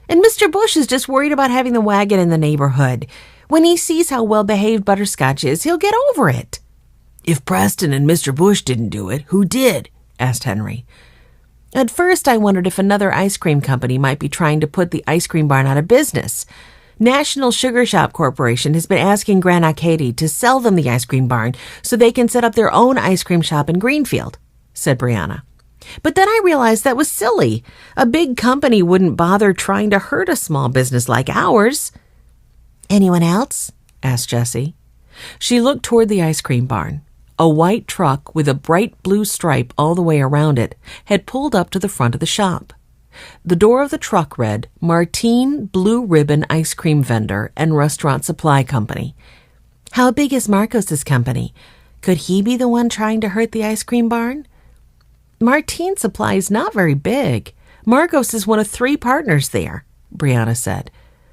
And Mr. Bush is just worried about having the wagon in the neighborhood. When he sees how well-behaved Butterscotch is, he'll get over it. If Preston and Mr. Bush didn't do it, who did? Asked Henry. At first, I wondered if another ice cream company might be trying to put the ice cream barn out of business. National Sugar Shop Corporation has been asking Grandma Katie to sell them the ice cream barn so they can set up their own ice cream shop in Greenfield, said Brianna. But then I realized that was silly. A big company wouldn't bother trying to hurt a small business like ours. Anyone else? Asked Jessie. She looked toward the ice cream barn. A white truck with a bright blue stripe all the way around it had pulled up to the front of the shop. The door of the truck read, Martine Blue Ribbon Ice Cream Vendor and Restaurant Supply Company. How big is Marcos's company? Could he be the one trying to hurt the ice cream barn? Martine Supply is not very big. Marcos is one of 3 partners there, Brianna said.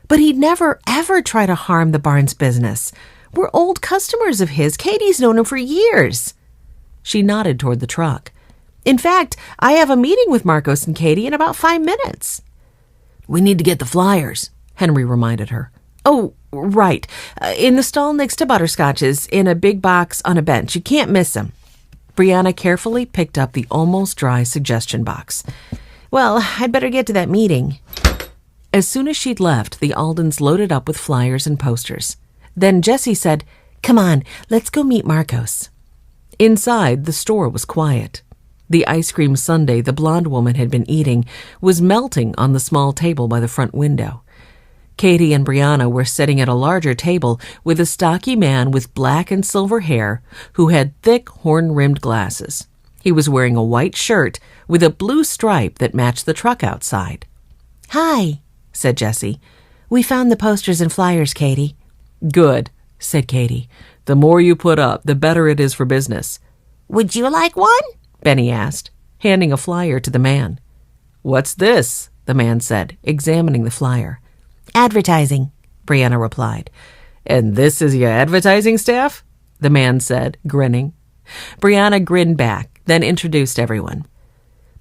But he'd never, ever try to harm the barn's business. We're old customers of his. Katie's known him for years. She nodded toward the truck. In fact, I have a meeting with Marcos and Katie in about 5 minutes. We need to get the flyers, Henry reminded her. Oh, right. In the stall next to Butterscotch's, in a big box on a bench. You can't miss them. Brianna carefully picked up the almost dry suggestion box. Well, I'd better get to that meeting. As soon as she'd left, the Aldens loaded up with flyers and posters. Then Jessie said, Come on, let's go meet Marcos. Inside, the store was quiet. The ice cream sundae the blonde woman had been eating was melting on the small table by the front window. Katie and Brianna were sitting at a larger table with a stocky man with black and silver hair who had thick horn-rimmed glasses. He was wearing a white shirt with a blue stripe that matched the truck outside. Hi, said Jessie. We found the posters and flyers, Katie. Good, said Katie. The more you put up, the better it is for business. Would you like one? Benny asked, handing a flyer to the man. What's this? The man said, examining the flyer. Advertising, Brianna replied. And this is your advertising staff? The man said, grinning. Brianna grinned back, then introduced everyone.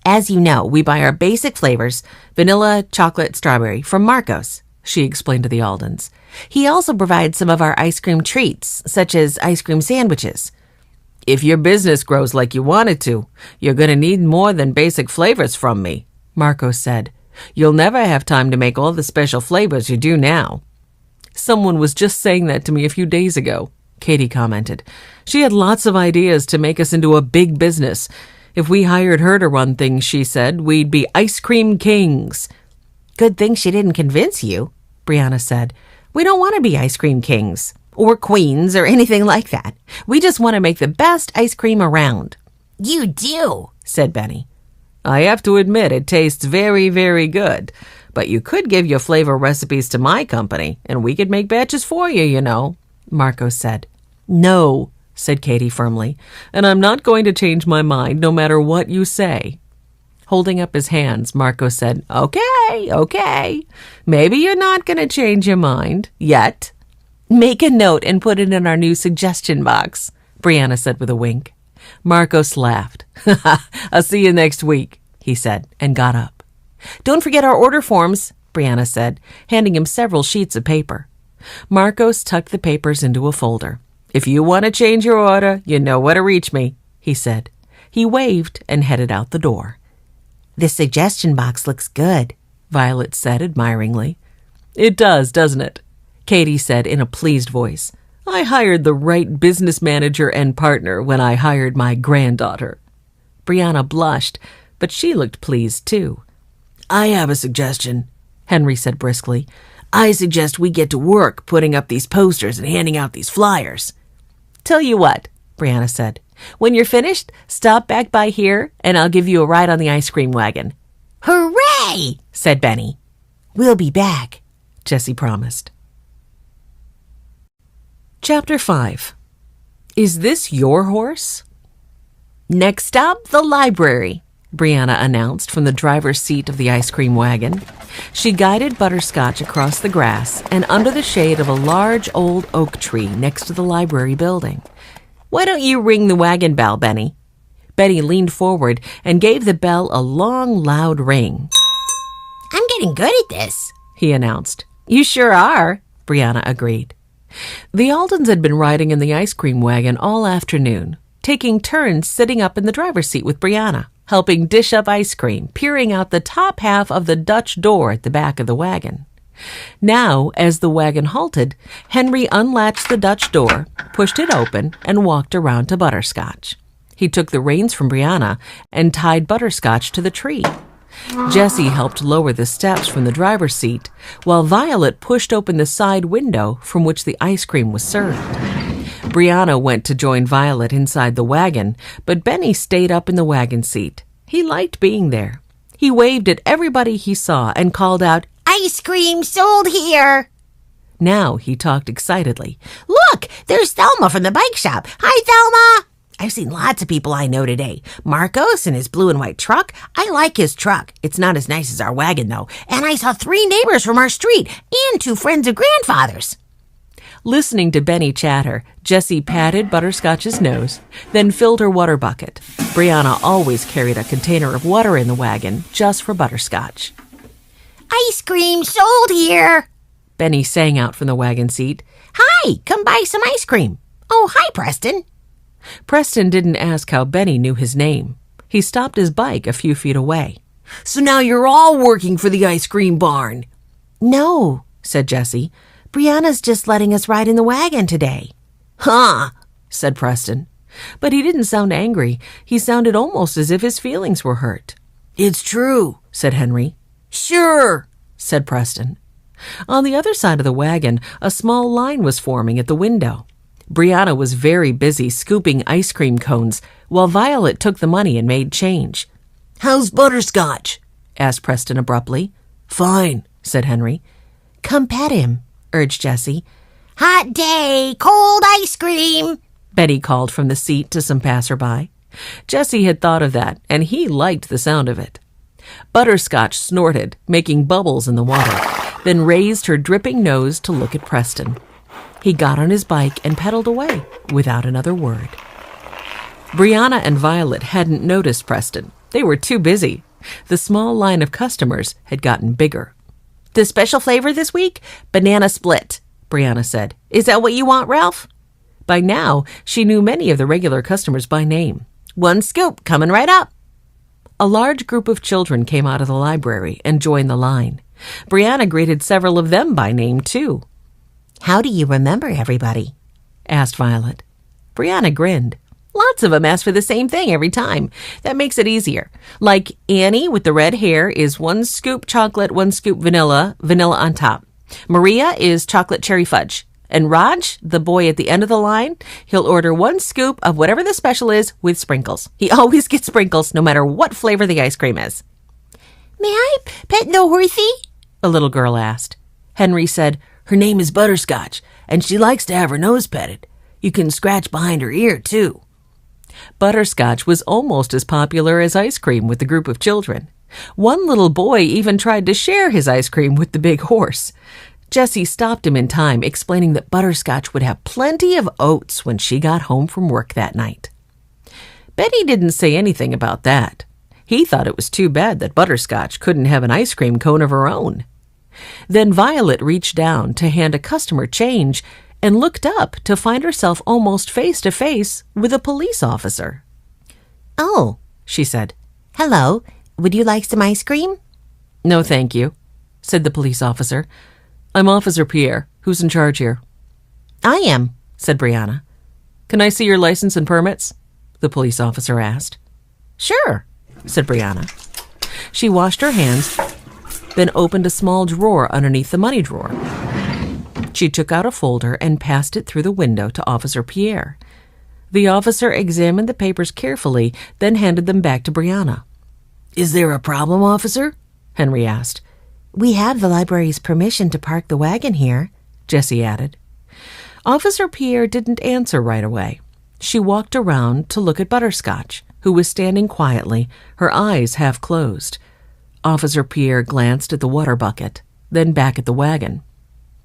As you know, we buy our basic flavors, vanilla, chocolate, strawberry, from Marcos, she explained to the Aldens. He also provides some of our ice cream treats, such as ice cream sandwiches. If your business grows like you want it to, you're going to need more than basic flavors from me, Marcos said. You'll never have time to make all the special flavors you do now. Someone was just saying that to me a few days ago, Katie commented. She had lots of ideas to make us into a big business. If we hired her to run things, she said, we'd be ice cream kings. Good thing she didn't convince you, Brianna said. We don't want to be ice cream kings or queens or anything like that. We just want to make the best ice cream around. You do, said Benny. I have to admit it tastes very, very good. But you could give your flavor recipes to my company, and we could make batches for you, you know, Marcos said. No, said Katie firmly, and I'm not going to change my mind no matter what you say. Holding up his hands, Marcos said, Okay. Maybe you're not going to change your mind yet. Make a note and put it in our new suggestion box, Brianna said with a wink. Marcos laughed. I'll see you next week, he said, and got up. Don't forget our order forms, Brianna said, handing him several sheets of paper. Marcos tucked the papers into a folder. If you want to change your order, you know where to reach me, he said. He waved and headed out the door. The suggestion box looks good, Violet said admiringly. It does, doesn't it? Katie said in a pleased voice. I hired the right business manager and partner when I hired my granddaughter. Brianna blushed, but she looked pleased too. I have a suggestion, Henry said briskly. I suggest we get to work putting up these posters and handing out these flyers. Tell you what, Brianna said. When you're finished, stop back by here and I'll give you a ride on the ice cream wagon. Hooray, said Benny. We'll be back, Jessie promised. Chapter 5. Is this your horse? Next up, the library, Brianna announced from the driver's seat of the ice cream wagon. She guided Butterscotch across the grass and under the shade of a large old oak tree next to the library building. Why don't you ring the wagon bell, Benny? Benny leaned forward and gave the bell a long, loud ring. I'm getting good at this, he announced. You sure are, Brianna agreed. The Aldens had been riding in the ice cream wagon all afternoon, taking turns sitting up in the driver's seat with Brianna, helping dish up ice cream, peering out the top half of the Dutch door at the back of the wagon. Now, as the wagon halted, Henry unlatched the Dutch door, pushed it open, and walked around to Butterscotch. He took the reins from Brianna and tied Butterscotch to the tree. Jessie helped lower the steps from the driver's seat, while Violet pushed open the side window from which the ice cream was served. Brianna went to join Violet inside the wagon, but Benny stayed up in the wagon seat. He liked being there. He waved at everybody he saw and called out, "Ice cream sold here!" Now he talked excitedly. "Look, there's Thelma from the bike shop. Hi, Thelma! I've seen lots of people I know today. Marcos in his blue and white truck. I like his truck. It's not as nice as our wagon, though. And I saw 3 neighbors from our street and 2 friends of Grandfather's." Listening to Benny chatter, Jessie patted Butterscotch's nose, then filled her water bucket. Brianna always carried a container of water in the wagon just for Butterscotch. "Ice cream sold here!" Benny sang out from the wagon seat. "Hi, come buy some ice cream." "Oh, hi, Preston." Preston didn't ask how Benny knew his name. He stopped his bike a few feet away. "So now you're all working for the ice cream barn?" "No," said Jessie. "Brianna's just letting us ride in the wagon today." "Huh," said Preston. But he didn't sound angry. He sounded almost as if his feelings were hurt. "It's true," said Henry. "Sure," said Preston. On the other side of the wagon, a small line was forming at the window. Brianna was very busy scooping ice cream cones, while Violet took the money and made change. "How's Butterscotch?" asked Preston abruptly. "Fine," said Henry. "Come pet him," urged Jessie. "Hot day, cold ice cream," Betty called from the seat to some passerby. Jessie had thought of that, and he liked the sound of it. Butterscotch snorted, making bubbles in the water, then raised her dripping nose to look at Preston. He got on his bike and pedaled away without another word. Brianna and Violet hadn't noticed Preston. They were too busy. The small line of customers had gotten bigger. "The special flavor this week? Banana split," Brianna said. "Is that what you want, Ralph?" By now, she knew many of the regular customers by name. "1 scoop, coming right up." A large group of children came out of the library and joined the line. Brianna greeted several of them by name, too. "How do you remember everybody?" asked Violet. Brianna grinned. "Lots of them ask for the same thing every time. That makes it easier. Like Annie with the red hair is 1 scoop chocolate, 1 scoop vanilla, vanilla on top. Maria is chocolate cherry fudge. And Raj, the boy at the end of the line, he'll order 1 scoop of whatever the special is with sprinkles. He always gets sprinkles no matter what flavor the ice cream is." "May I pet the horsey?" a little girl asked. Henry said, "Her name is Butterscotch, and she likes to have her nose petted. You can scratch behind her ear, too." Butterscotch was almost as popular as ice cream with the group of children. One little boy even tried to share his ice cream with the big horse. Jessie stopped him in time, explaining that Butterscotch would have plenty of oats when she got home from work that night. Betty didn't say anything about that. He thought it was too bad that Butterscotch couldn't have an ice cream cone of her own. Then Violet reached down to hand a customer change and looked up to find herself almost face to face with a police officer. "Oh," she said. "Hello. Would you like some ice cream?" "No, thank you," said the police officer. "I'm Officer Pierre. Who's in charge here?" "I am," said Brianna. "Can I see your license and permits?" the police officer asked. "Sure," said Brianna. She washed her hands, then opened a small drawer underneath the money drawer. She took out a folder and passed it through the window to Officer Pierre. The officer examined the papers carefully, then handed them back to Brianna. "Is there a problem, officer?" Henry asked. "We have the library's permission to park the wagon here," Jessie added. Officer Pierre didn't answer right away. She walked around to look at Butterscotch, who was standing quietly, her eyes half closed. Officer Pierre glanced at the water bucket, then back at the wagon.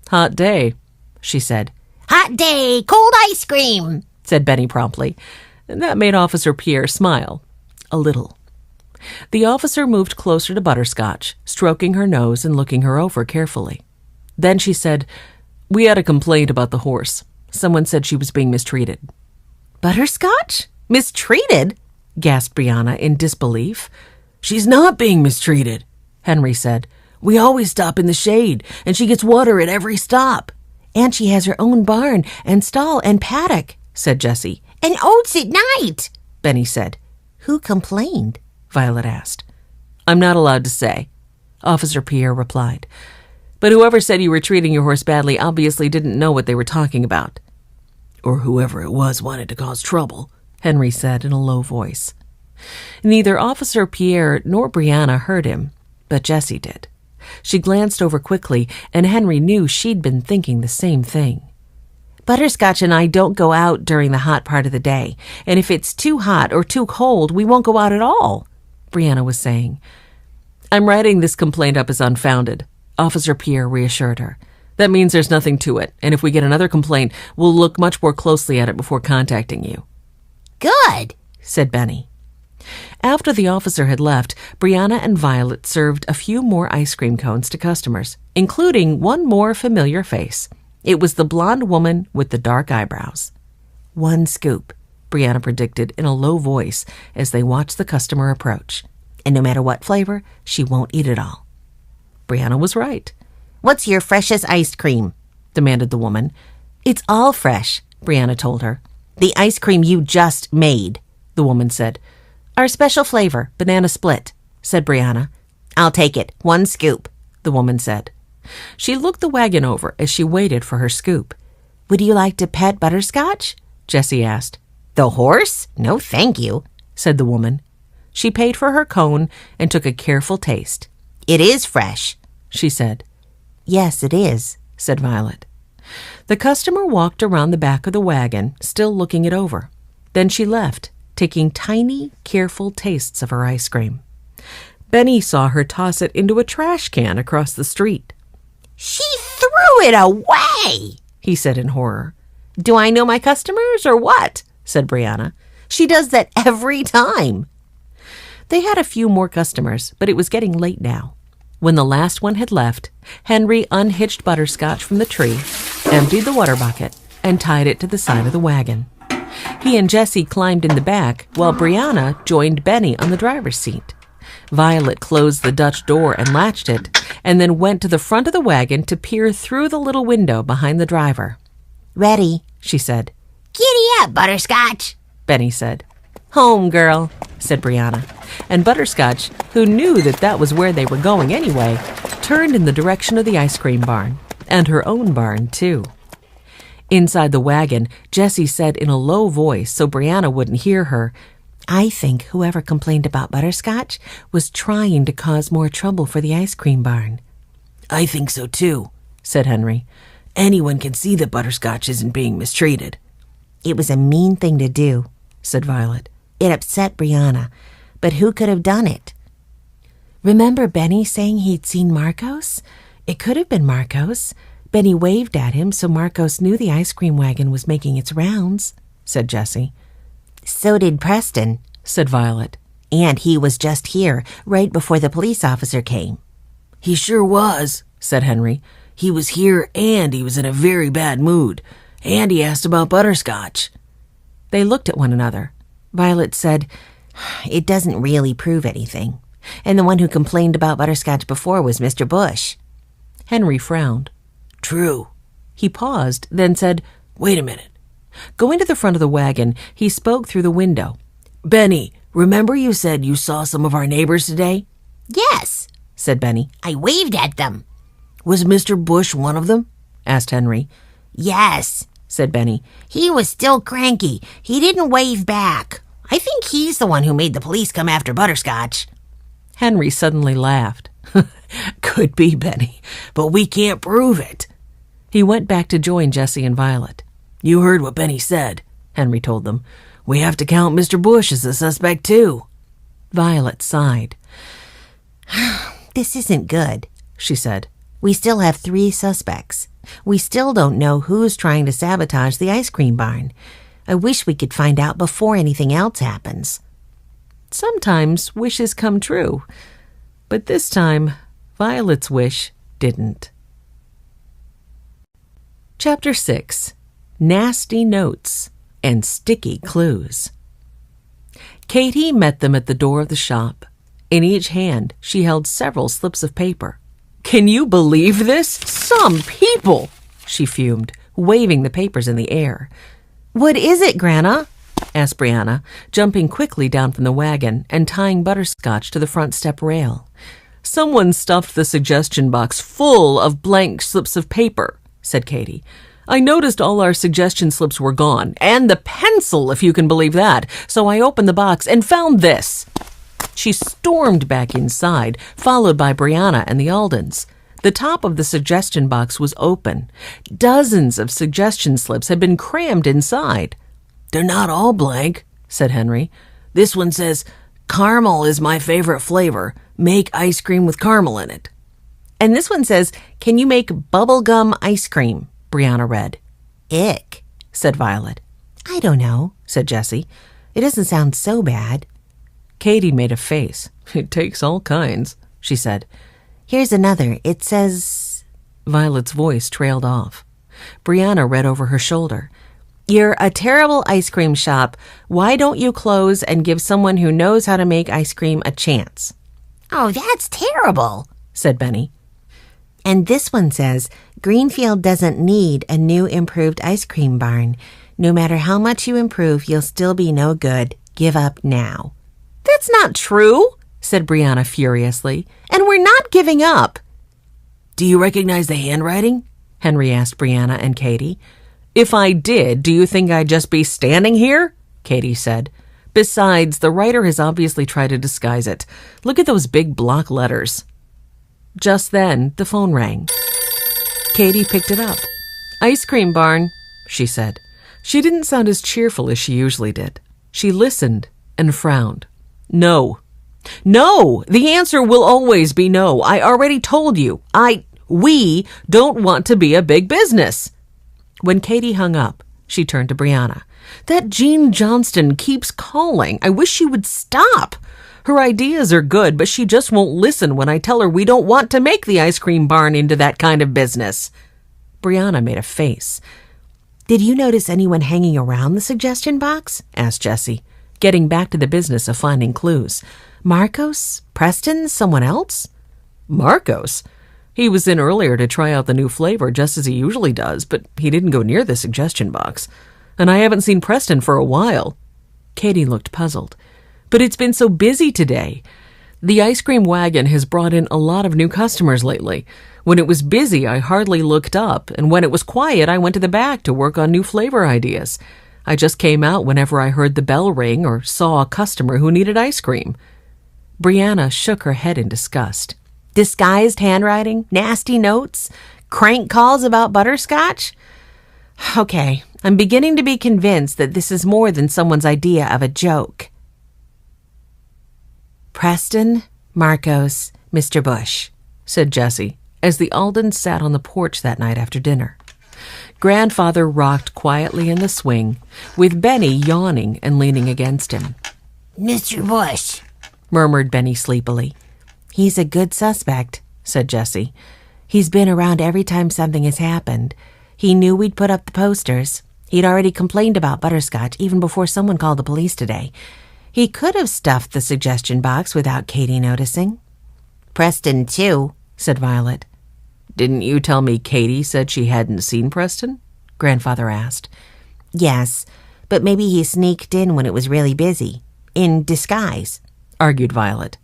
"Hot day," she said. "Hot day, cold ice cream," said Benny promptly. That made Officer Pierre smile. A little. The officer moved closer to Butterscotch, stroking her nose and looking her over carefully. Then she said, "We had a complaint about the horse. Someone said she was being mistreated." "Butterscotch? Mistreated?" gasped Brianna in disbelief. "She's not being mistreated," Henry said. "We always stop in the shade, and she gets water at every stop." "And she has her own barn and stall and paddock," said Jessie. "And oats at night," Benny said. Who complained? Violet asked. I'm not allowed to say, Officer Pierre replied. But whoever said you were treating your horse badly obviously didn't know what they were talking about. Or whoever it was wanted to cause trouble, Henry said in a low voice. Neither Officer Pierre nor Brianna heard him, but Jessie did. She glanced over quickly, and Henry knew she'd been thinking the same thing. Butterscotch and I don't go out during the hot part of the day, and if it's too hot or too cold, we won't go out at all, Brianna was saying. I'm writing this complaint up as unfounded, Officer Pierre reassured her. That means there's nothing to it, and if we get another complaint, we'll look much more closely at it before contacting you. Good, said Benny. After the officer had left, Brianna and Violet served a few more ice cream cones to customers, including one more familiar face. It was the blonde woman with the dark eyebrows. 1 scoop, Brianna predicted in a low voice as they watched the customer approach. And no matter what flavor, she won't eat it all. Brianna was right. What's your freshest ice cream? Demanded the woman. It's all fresh, Brianna told her. The ice cream you just made, the woman said. Our special flavor, banana split, said Brianna. I'll take it. 1 scoop, the woman said. She looked the wagon over as she waited for her scoop. Would you like to pet Butterscotch? Jessie asked. The horse? No, thank you, said the woman. She paid for her cone and took a careful taste. It is fresh, she said. Yes, it is, said Violet. The customer walked around the back of the wagon, still looking it over. Then she left, taking tiny, careful tastes of her ice cream. Benny saw her toss it into a trash can across the street. She threw it away, he said in horror. Do I know my customers or what? Said Brianna. She does that every time. They had a few more customers, but it was getting late now. When the last one had left, Henry unhitched Butterscotch from the tree, emptied the water bucket, and tied it to the side of the wagon. He and Jessie climbed in the back, while Brianna joined Benny on the driver's seat. Violet closed the Dutch door and latched it, and then went to the front of the wagon to peer through the little window behind the driver. Ready, she said. Giddy up, Butterscotch, Benny said. Home, girl, said Brianna, and Butterscotch, who knew that was where they were going anyway, turned in the direction of the ice cream barn, and her own barn, too. Inside the wagon, Jessie said in a low voice so Brianna wouldn't hear her, I think whoever complained about Butterscotch was trying to cause more trouble for the ice cream barn. I think so too, said Henry. Anyone can see that Butterscotch isn't being mistreated. It was a mean thing to do, said Violet. It upset Brianna, but who could have done it? Remember Benny saying he'd seen Marcos? It could have been Marcos. Benny waved at him, so Marcos knew the ice cream wagon was making its rounds, said Jessie. So did Preston, said Violet. And he was just here, right before the police officer came. He sure was, said Henry. He was here and he was in a very bad mood. And he asked about Butterscotch. They looked at one another. Violet said, It doesn't really prove anything. And the one who complained about Butterscotch before was Mr. Bush. Henry frowned. True. He paused, then said, Wait a minute. Going to the front of the wagon, he spoke through the window. Benny, remember you said you saw some of our neighbors today? Yes, said Benny. I waved at them. Was Mr. Bush one of them? Asked Henry. Yes, said Benny. He was still cranky. He didn't wave back. I think he's the one who made the police come after Butterscotch. Henry suddenly laughed. Could be, Benny, but we can't prove it. He went back to join Jessie and Violet. You heard what Benny said, Henry told them. We have to count Mr. Bush as a suspect, too. Violet sighed. This isn't good, she said. We still have 3 suspects. We still don't know who's trying to sabotage the ice cream barn. I wish we could find out before anything else happens. Sometimes wishes come true, but this time Violet's wish didn't. Chapter 6. Nasty Notes and Sticky Clues. Katie met them at the door of the shop. In each hand, she held several slips of paper. Can you believe this? Some people, she fumed, waving the papers in the air. What is it, Grandma? asked Brianna, jumping quickly down from the wagon and tying Butterscotch to the front step rail. Someone stuffed the suggestion box full of blank slips of paper, said Katie. I noticed all our suggestion slips were gone, and the pencil, if you can believe that, so I opened the box and found this. She stormed back inside, followed by Brianna and the Aldens. The top of the suggestion box was open. Dozens of suggestion slips had been crammed inside. They're not all blank, said Henry. This one says, caramel is my favorite flavor. Make ice cream with caramel in it. And this one says, can you make bubblegum ice cream? Brianna read. Ick, said Violet. I don't know, said Jessie. It doesn't sound so bad. Katie made a face. It takes all kinds, she said. Here's another. It says... Violet's voice trailed off. Brianna read over her shoulder. You're a terrible ice cream shop. Why don't you close and give someone who knows how to make ice cream a chance? Oh, that's terrible, said Benny. And this one says, Greenfield doesn't need a new improved ice cream barn. No matter how much you improve, you'll still be no good. Give up now. That's not true, said Brianna furiously. And we're not giving up. Do you recognize the handwriting? Henry asked Brianna and Katie. If I did, do you think I'd just be standing here? Katie said. Besides, the writer has obviously tried to disguise it. Look at those big block letters. Just then, the phone rang. Katie picked it up. Ice cream barn, she said. She didn't sound as cheerful as she usually did. She listened and frowned. No. No! The answer will always be no. I already told you. We don't want to be a big business. When Katie hung up, she turned to Brianna. That Jean Johnston keeps calling. I wish she would stop. Her ideas are good, but she just won't listen when I tell her we don't want to make the ice cream barn into that kind of business. Brianna made a face. Did you notice anyone hanging around the suggestion box? Asked Jessie, getting back to the business of finding clues. Marcos? Preston? Someone else? Marcos? He was in earlier to try out the new flavor just as he usually does, but he didn't go near the suggestion box. And I haven't seen Preston for a while. Katie looked puzzled. But it's been so busy today. The ice cream wagon has brought in a lot of new customers lately. When it was busy, I hardly looked up, and when it was quiet, I went to the back to work on new flavor ideas. I just came out whenever I heard the bell ring or saw a customer who needed ice cream. Brianna shook her head in disgust. Disguised handwriting? Nasty notes? Crank calls about butterscotch? Okay, I'm beginning to be convinced that this is more than someone's idea of a joke. Preston, Marcos, Mr. Bush, said Jessie, as the Aldens sat on the porch that night after dinner. Grandfather rocked quietly in the swing, with Benny yawning and leaning against him. Mr. Bush, murmured Benny sleepily. He's a good suspect, said Jessie. He's been around every time something has happened. He knew we'd put up the posters. He'd already complained about butterscotch even before someone called the police today. He could have stuffed the suggestion box without Katie noticing. Preston, too, said Violet. Didn't you tell me Katie said she hadn't seen Preston? Grandfather asked. Yes, but maybe he sneaked in when it was really busy. In disguise, argued Violet.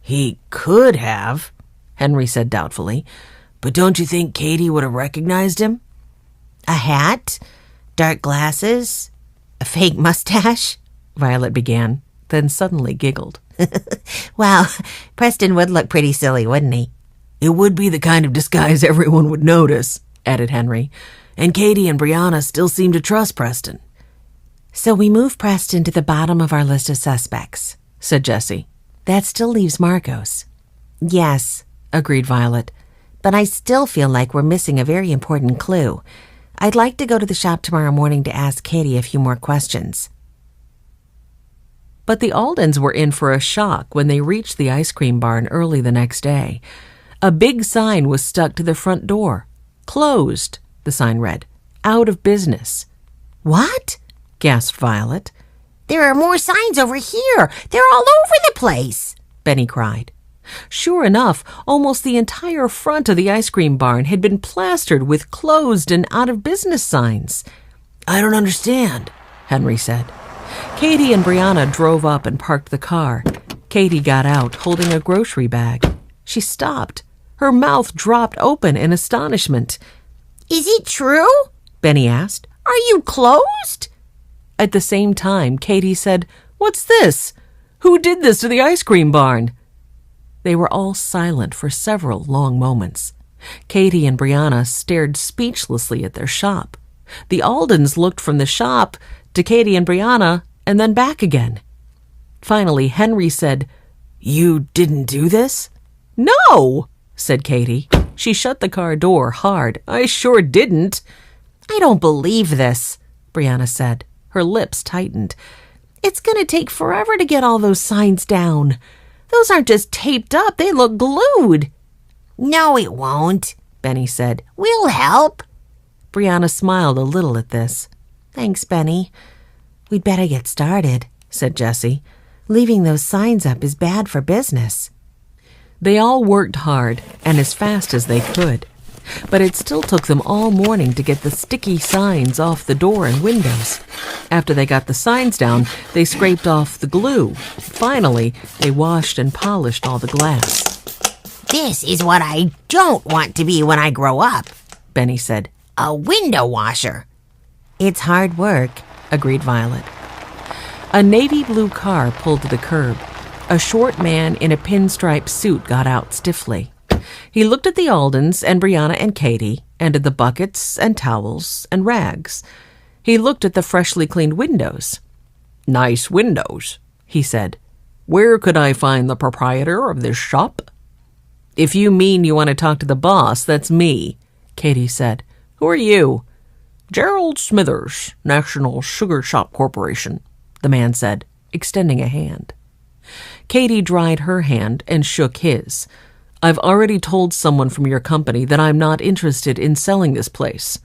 He could have, Henry said doubtfully. But don't you think Katie would have recognized him? A hat? Dark glasses? A fake mustache? Violet began, then suddenly giggled. Well, Preston would look pretty silly, wouldn't he? It would be the kind of disguise everyone would notice, added Henry. And Katie and Brianna still seem to trust Preston. So we move Preston to the bottom of our list of suspects, said Jessie. That still leaves Marcos. Yes, agreed Violet. But I still feel like we're missing a very important clue. I'd like to go to the shop tomorrow morning to ask Katie a few more questions. But the Aldens were in for a shock when they reached the ice cream barn early the next day. A big sign was stuck to the front door. Closed, the sign read. Out of business. What? Gasped Violet. There are more signs over here. They're all over the place, Benny cried. Sure enough, almost the entire front of the ice cream barn had been plastered with closed and out of business signs. I don't understand, Henry said. Katie and Brianna drove up and parked the car. Katie got out, holding a grocery bag. She stopped. Her mouth dropped open in astonishment. Is it true? Benny asked. Are you closed? At the same time, Katie said, "What's this? Who did this to the ice cream barn?" They were all silent for several long moments. Katie and Brianna stared speechlessly at their shop. The Aldens looked from the shop to Katie and Brianna and then back again. Finally, Henry said, "You didn't do this?" "No," said Katie. She shut the car door hard. "I sure didn't." "I don't believe this," Brianna said. Her lips tightened. "It's going to take forever to get all those signs down. Those aren't just taped up, they look glued." "No, it won't," Benny said. "We'll help." Brianna smiled a little at this. "Thanks, Benny. We'd better get started," said Jessie. "Leaving those signs up is bad for business." They all worked hard and as fast as they could, but it still took them all morning to get the sticky signs off the door and windows. After they got the signs down, they scraped off the glue. Finally, they washed and polished all the glass. "This is what I don't want to be when I grow up," Benny said. "A window washer." "It's hard work," agreed Violet. A navy blue car pulled to the curb. A short man in a pinstripe suit got out stiffly. He looked at the Aldens and Brianna and Katie, and at the buckets and towels and rags. He looked at the freshly cleaned windows. "Nice windows," he said. "Where could I find the proprietor of this shop?" "If you mean you want to talk to the boss, that's me," Katie said. "Who are you?" "Gerald Smithers, National Sugar Shop Corporation," the man said, extending a hand. Katie dried her hand and shook his. "I've already told someone from your company that I'm not interested in selling this place."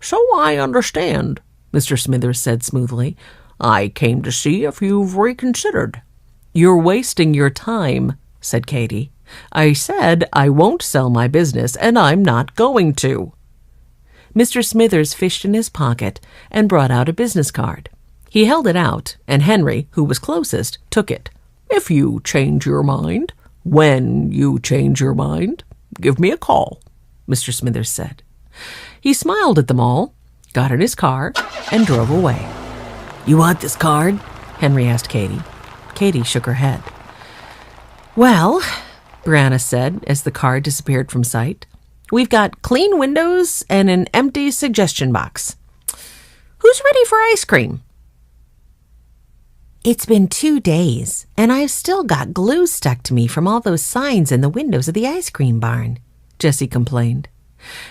"So I understand," Mr. Smithers said smoothly. "I came to see if you've reconsidered." "You're wasting your time," said Katie. "I said I won't sell my business, and I'm not going to." Mr. Smithers fished in his pocket and brought out a business card. He held it out, and Henry, who was closest, took it. "If you change your mind, when you change your mind, give me a call," Mr. Smithers said. He smiled at them all, got in his car, and drove away. "You want this card?" Henry asked Katie. Katie shook her head. "Well," Brianna said as the car disappeared from sight, "we've got clean windows and an empty suggestion box. Who's ready for ice cream?" "It's been 2 days, and I've still got glue stuck to me from all those signs in the windows of the ice cream barn," Jessie complained.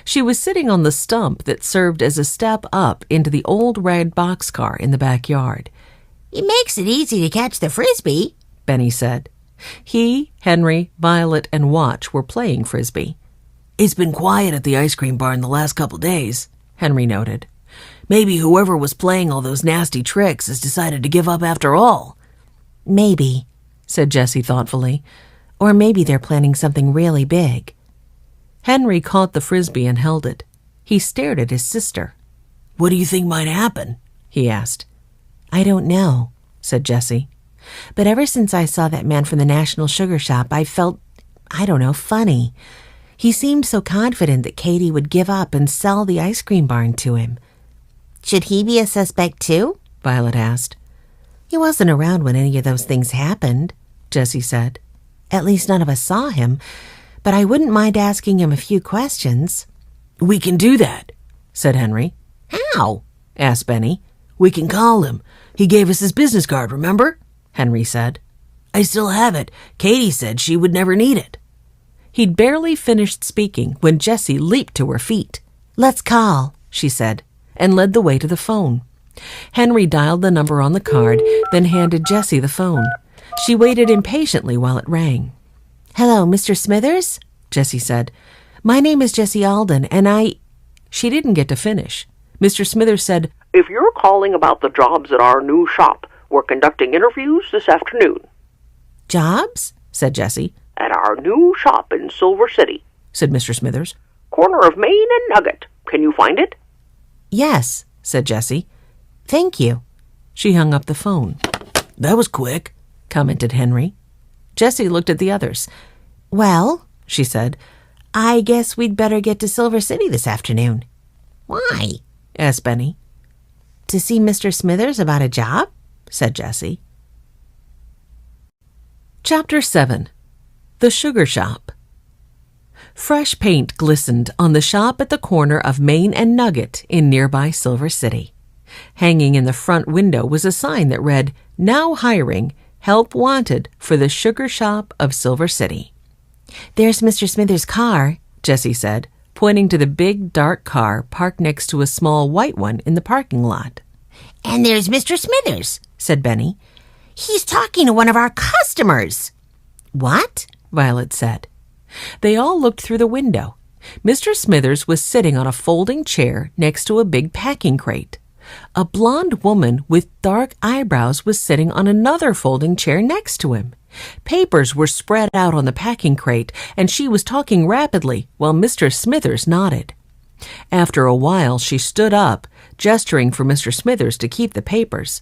She was sitting on the stump that served as a step up into the old red boxcar in the backyard. "It makes it easy to catch the frisbee," Benny said. He, Henry, Violet, and Watch were playing frisbee. "It's been quiet at the ice cream barn the last couple days," Henry noted. "Maybe whoever was playing all those nasty tricks has decided to give up after all." "Maybe," said Jessie thoughtfully. "Or maybe they're planning something really big." Henry caught the frisbee and held it. He stared at his sister. "What do you think might happen?" he asked. "I don't know," said Jessie. "But ever since I saw that man from the National Sugar Shop, I felt, funny. He seemed so confident that Katie would give up and sell the ice cream barn to him." "Should he be a suspect too?" Violet asked. "He wasn't around when any of those things happened," Jessie said. "At least none of us saw him, but I wouldn't mind asking him a few questions." "We can do that," said Henry. "How?" asked Benny. "We can call him. He gave us his business card, remember?" Henry said. "I still have it. Katie said she would never need it." He'd barely finished speaking when Jessie leaped to her feet. "Let's call," she said, and led the way to the phone. Henry dialed the number on the card, then handed Jessie the phone. She waited impatiently while it rang. "Hello, Mr. Smithers?" Jessie said. "My name is Jessie Alden, and I—" She didn't get to finish. Mr. Smithers said, "If you're calling about the jobs at our new shop, we're conducting interviews this afternoon." "Jobs?" said Jessie. "At our new shop in Silver City," said Mr. Smithers. "corner of Main and Nugget. Can you find it?" "Yes," said Jessie. "Thank you." She hung up the phone. That was quick, commented Henry. Jessie looked at the others. Well, she said, I guess we'd better get to Silver City this afternoon. Why? asked Benny. To see Mr. Smithers about a job, said Jessie. Chapter 7. The Sugar Shop. Fresh paint glistened on the shop at the corner of Main and Nugget in nearby Silver City. Hanging in the front window was a sign that read, "Now hiring, help wanted for the Sugar Shop of Silver City." There's Mr. Smithers' car, Jessie said, pointing to the big, dark car parked next to a small white one in the parking lot. And there's Mr. Smithers, said Benny. He's talking to one of our customers. What? Violet said. They all looked through the window. Mr. Smithers was sitting on a folding chair next to a big packing crate. A blonde woman with dark eyebrows was sitting on another folding chair next to him. Papers were spread out on the packing crate, and she was talking rapidly while Mr. Smithers nodded. After a while, she stood up, gesturing for Mr. Smithers to keep the papers.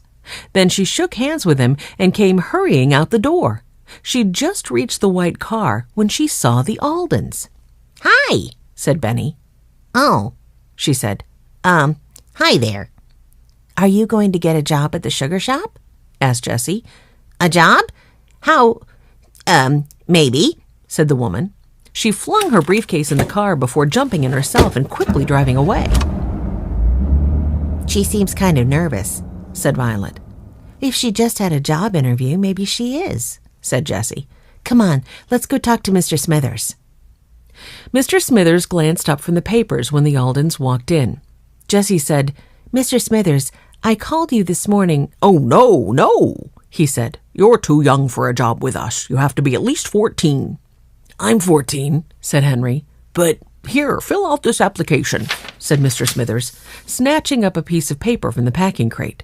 Then she shook hands with him and came hurrying out the door. She'd just reached the white car when she saw the Aldens. Hi, said Benny. Oh, she said. Hi there. Are you going to get a job at the sugar shop? asked Jessie. A job? How? Maybe, said the woman. She flung her briefcase in the car before jumping in herself and quickly driving away. She seems kind of nervous, said Violet. If she just had a job interview, maybe she is, said Jessie. Come on, let's go talk to Mr. Smithers. Mr. Smithers glanced up from the papers when the Aldens walked in. Jessie said, Mr. Smithers, I called you this morning. Oh, no, he said. You're too young for a job with us. You have to be at least 14. I'm 14, said Henry. But here, fill out this application, said Mr. Smithers, snatching up a piece of paper from the packing crate.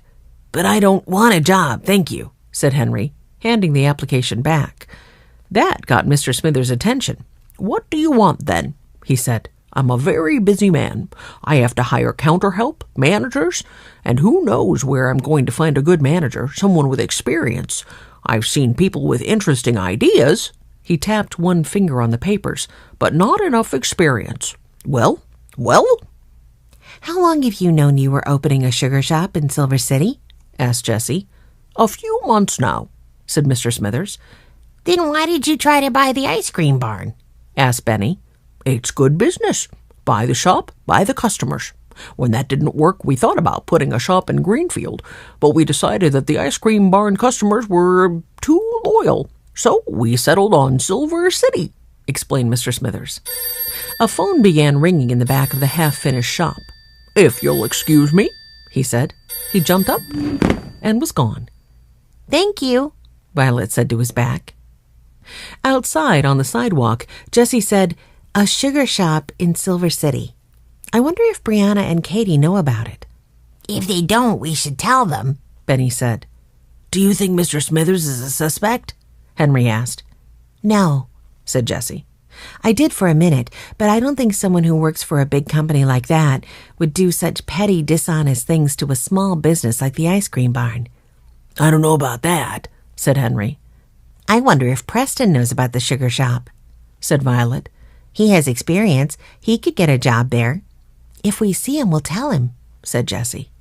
But I don't want a job, thank you, said Henry, handing the application back. That got Mr. Smithers' attention. What do you want, then? He said. I'm a very busy man. I have to hire counter help, managers, and who knows where I'm going to find a good manager, someone with experience. I've seen people with interesting ideas. He tapped one finger on the papers, but not enough experience. Well? How long have you known you were opening a sugar shop in Silver City? asked Jessie. A few months now, said Mr. Smithers. Then why did you try to buy the ice cream barn? asked Benny. It's good business. Buy the shop, buy the customers. When that didn't work, we thought about putting a shop in Greenfield, but we decided that the ice cream barn customers were too loyal. So we settled on Silver City, explained Mr. Smithers. A phone began ringing in the back of the half-finished shop. If you'll excuse me, he said. He jumped up and was gone. Thank you, Violet said to his back. Outside on the sidewalk, Jessie said, a sugar shop in Silver City. I wonder if Brianna and Katie know about it. If they don't, we should tell them, Benny said. Do you think Mr. Smithers is a suspect? Henry asked. No, said Jessie. I did for a minute, but I don't think someone who works for a big company like that would do such petty, dishonest things to a small business like the ice cream barn. I don't know about that, said Henry. I wonder if Preston knows about the sugar shop, said Violet. He has experience. He could get a job there. If we see him, we'll tell him, said Jessie.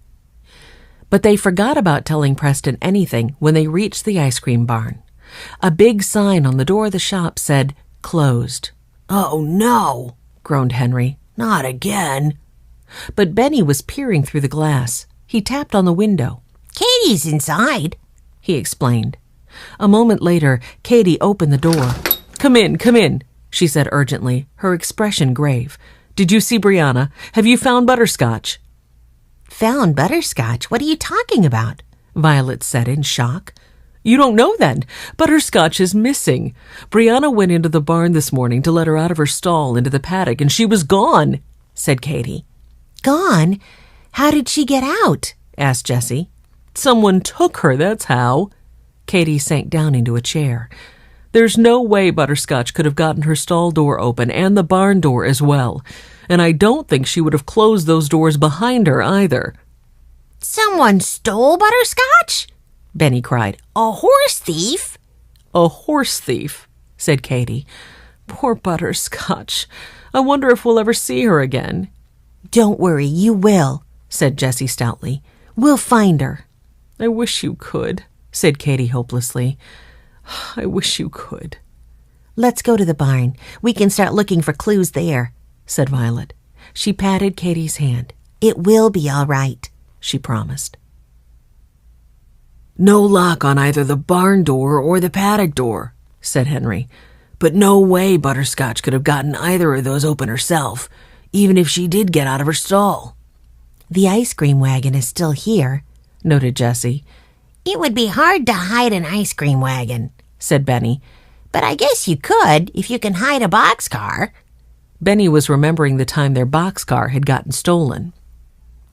But they forgot about telling Preston anything when they reached the ice cream barn. A big sign on the door of the shop said, "Closed." Oh, no, groaned Henry. Not again. But Benny was peering through the glass. He tapped on the window. Katie's inside, he explained. A moment later, Katie opened the door. Come in, she said urgently, her expression grave. Did you see Brianna? Have you found Butterscotch? Found Butterscotch? What are you talking about? Violet said in shock. You don't know then? Butterscotch is missing. Brianna went into the barn this morning to let her out of her stall into the paddock, and she was gone, said Katie. Gone? How did she get out? asked Jessie. Someone took her, that's how. Katie sank down into a chair. There's no way Butterscotch could have gotten her stall door open and the barn door as well, and I don't think she would have closed those doors behind her either. Someone stole Butterscotch? Benny cried. A horse thief? A horse thief, said Katy. Poor Butterscotch. I wonder if we'll ever see her again. Don't worry, you will, said Jessie stoutly. We'll find her. I wish you could, said Katy hopelessly. I wish you could. Let's go to the barn. We can start looking for clues there, said Violet. She patted Katy's hand. It will be all right, she promised. No lock on either the barn door or the paddock door, said Henry. But no way Butterscotch could have gotten either of those open herself, even if she did get out of her stall. The ice cream wagon is still here, noted Jessie. It would be hard to hide an ice cream wagon, said Benny. But I guess you could if you can hide a boxcar. Benny was remembering the time their boxcar had gotten stolen.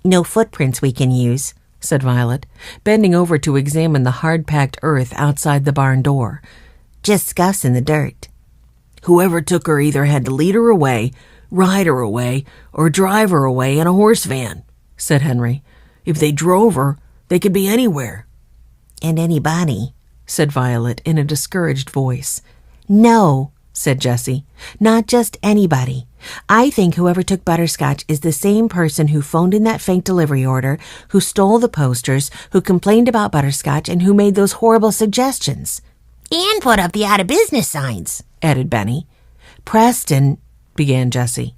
No footprints we can use, said Violet, bending over to examine the hard-packed earth outside the barn door. Just scuffs in the dirt. Whoever took her either had to lead her away, ride her away, or drive her away in a horse van, said Henry. If they drove her, they could be anywhere. And anybody, said Violet in a discouraged voice. No, said Jessie, not just anybody. I think whoever took Butterscotch is the same person who phoned in that fake delivery order, who stole the posters, who complained about Butterscotch, and who made those horrible suggestions. And put up the out-of-business signs, added Benny. Preston, began Jessie.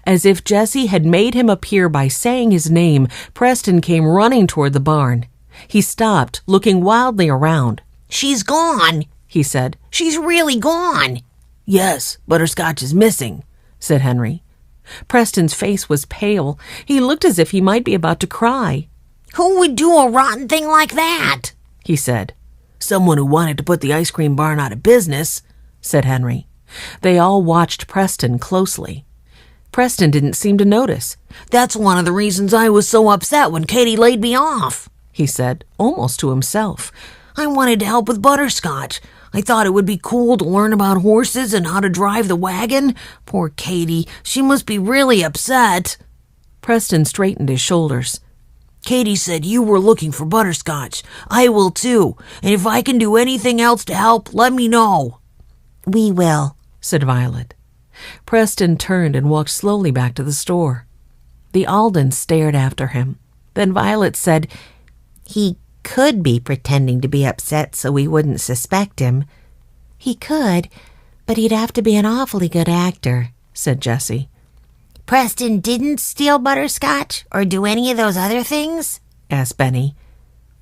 As if Jessie had made him appear by saying his name, Preston came running toward the barn. He stopped, looking wildly around. She's gone, he said. She's really gone. Yes, Butterscotch is missing, said Henry. Preston's face was pale. He looked as if he might be about to cry. Who would do a rotten thing like that? He said. Someone who wanted to put the ice cream barn out of business, said Henry. They all watched Preston closely. Preston didn't seem to notice. That's one of the reasons I was so upset when Katy laid me off, he said, almost to himself. I wanted to help with Butterscotch. I thought it would be cool to learn about horses and how to drive the wagon. Poor Katy, she must be really upset. Preston straightened his shoulders. Katy said you were looking for Butterscotch. I will too, and if I can do anything else to help, let me know. We will, said Violet. Preston turned and walked slowly back to the store. The Aldens stared after him. Then Violet said, He could be pretending to be upset so we wouldn't suspect him. He could, but he'd have to be an awfully good actor, said Jessie. Preston didn't steal Butterscotch or do any of those other things? asked Benny.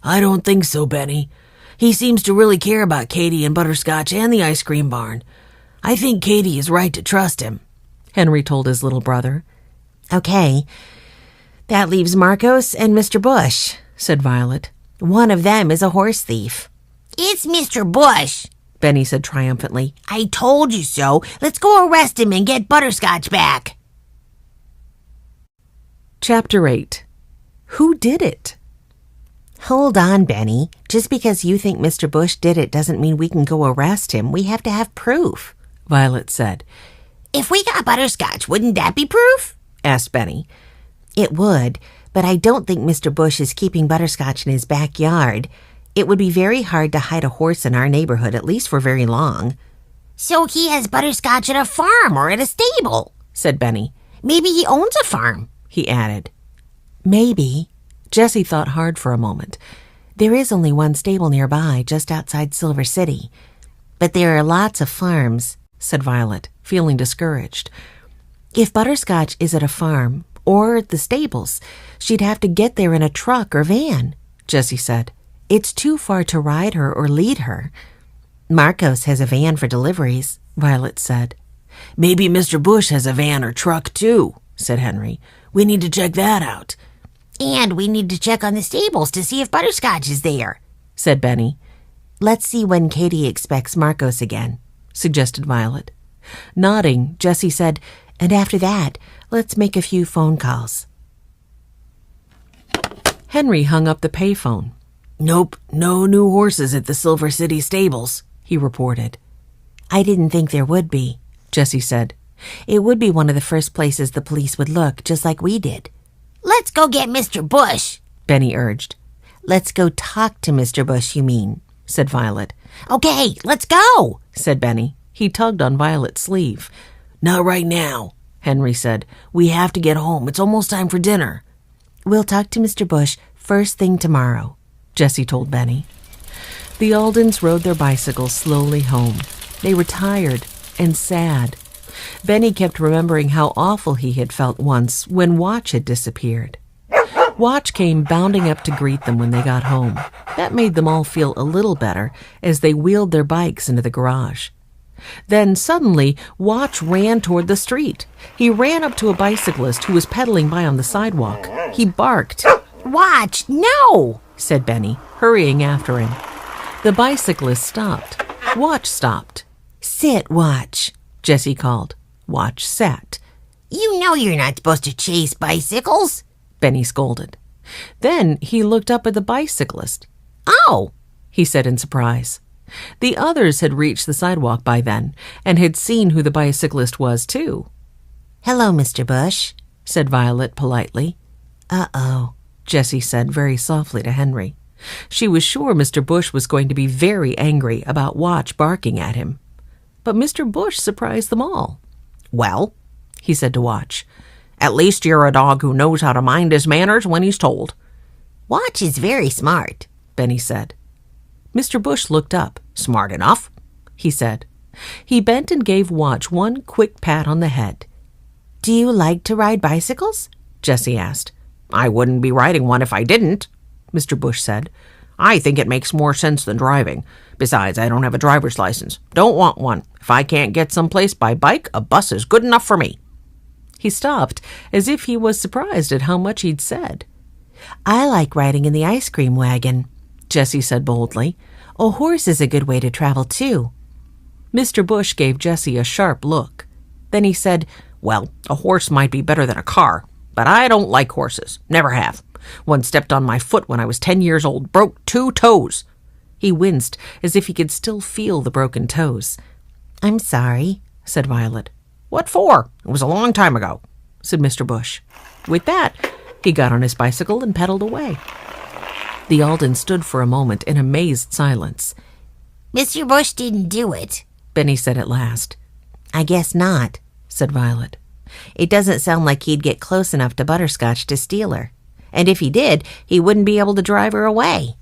I don't think so, Benny. He seems to really care about Katy and Butterscotch and the ice cream barn. I think Katy is right to trust him, Henry told his little brother. Okay, that leaves Marcos and Mr. Bush, said Violet. One of them is a horse thief. It's Mr. Bush, Benny said triumphantly. I told you so. Let's go arrest him and get Butterscotch back. Chapter 8. Who did it? Hold on, Benny. Just because you think Mr. Bush did it doesn't mean we can go arrest him. We have to have proof, Violet said. If we got Butterscotch, wouldn't that be proof? asked Benny. It would, but I don't think Mr. Bush is keeping Butterscotch in his backyard. It would be very hard to hide a horse in our neighborhood, at least for very long. So he has Butterscotch at a farm or at a stable, said Benny. Maybe he owns a farm, he added. Maybe. Jessie thought hard for a moment. There is only one stable nearby, just outside Silver City. But there are lots of farms, said Violet, feeling discouraged. If Butterscotch is at a farm or at the stables, she'd have to get there in a truck or van, Jessie said. It's too far to ride her or lead her. Marcos has a van for deliveries, Violet said. Maybe Mr. Bush has a van or truck too, said Henry. We need to check that out. And we need to check on the stables to see if Butterscotch is there, said Benny. Let's see when Katy expects Marcos again, suggested Violet. Nodding, Jessie said, and after that, let's make a few phone calls. Henry hung up the payphone. Nope, no new horses at the Silver City stables, he reported. I didn't think there would be, Jessie said. It would be one of the first places the police would look, just like we did. Let's go get Mr. Bush, Benny urged. Let's go talk to Mr. Bush, you mean, said Violet. Okay, let's go, said Benny. He tugged on Violet's sleeve. Not right now, Henry said. We have to get home. It's almost time for dinner. We'll talk to Mr. Bush first thing tomorrow, Jessie told Benny. The Aldens rode their bicycles slowly home. They were tired and sad. Benny kept remembering how awful he had felt once when Watch had disappeared. Watch came bounding up to greet them when they got home. That made them all feel a little better as they wheeled their bikes into the garage. Then suddenly, Watch ran toward the street. He ran up to a bicyclist who was pedaling by on the sidewalk. He barked. Watch, no, said Benny, hurrying after him. The bicyclist stopped. Watch stopped. Sit, Watch, Jessie called. Watch sat. You know you're not supposed to chase bicycles, Benny scolded. Then he looked up at the bicyclist. Oh, he said in surprise. The others had reached the sidewalk by then and had seen who the bicyclist was, too. Hello, Mr. Bush, said Violet politely. Uh-oh, Jessie said very softly to Henry. She was sure Mr. Bush was going to be very angry about Watch barking at him. But Mr. Bush surprised them all. Well, he said to Watch, at least you're a dog who knows how to mind his manners when he's told. Watch is very smart, Benny said. Mr. Bush looked up. Smart enough, he said. He bent and gave Watch one quick pat on the head. Do you like to ride bicycles? Jessie asked. I wouldn't be riding one if I didn't, Mr. Bush said. I think it makes more sense than driving. Besides, I don't have a driver's license. Don't want one. If I can't get someplace by bike, a bus is good enough for me. He stopped, as if he was surprised at how much he'd said. I like riding in the ice cream wagon, Jessie said boldly. A horse is a good way to travel, too. Mr. Bush gave Jessie a sharp look. Then he said, Well, a horse might be better than a car, but I don't like horses. Never have. One stepped on my foot when I was 10 years old, broke 2 toes. He winced as if he could still feel the broken toes. I'm sorry, said Violet. What for? It was a long time ago, said Mr. Bush. With that, he got on his bicycle and pedaled away. The Aldens stood for a moment in amazed silence. Mr. Bush didn't do it, Benny said at last. I guess not, said Violet. It doesn't sound like he'd get close enough to Butterscotch to steal her. And if he did, he wouldn't be able to drive her away.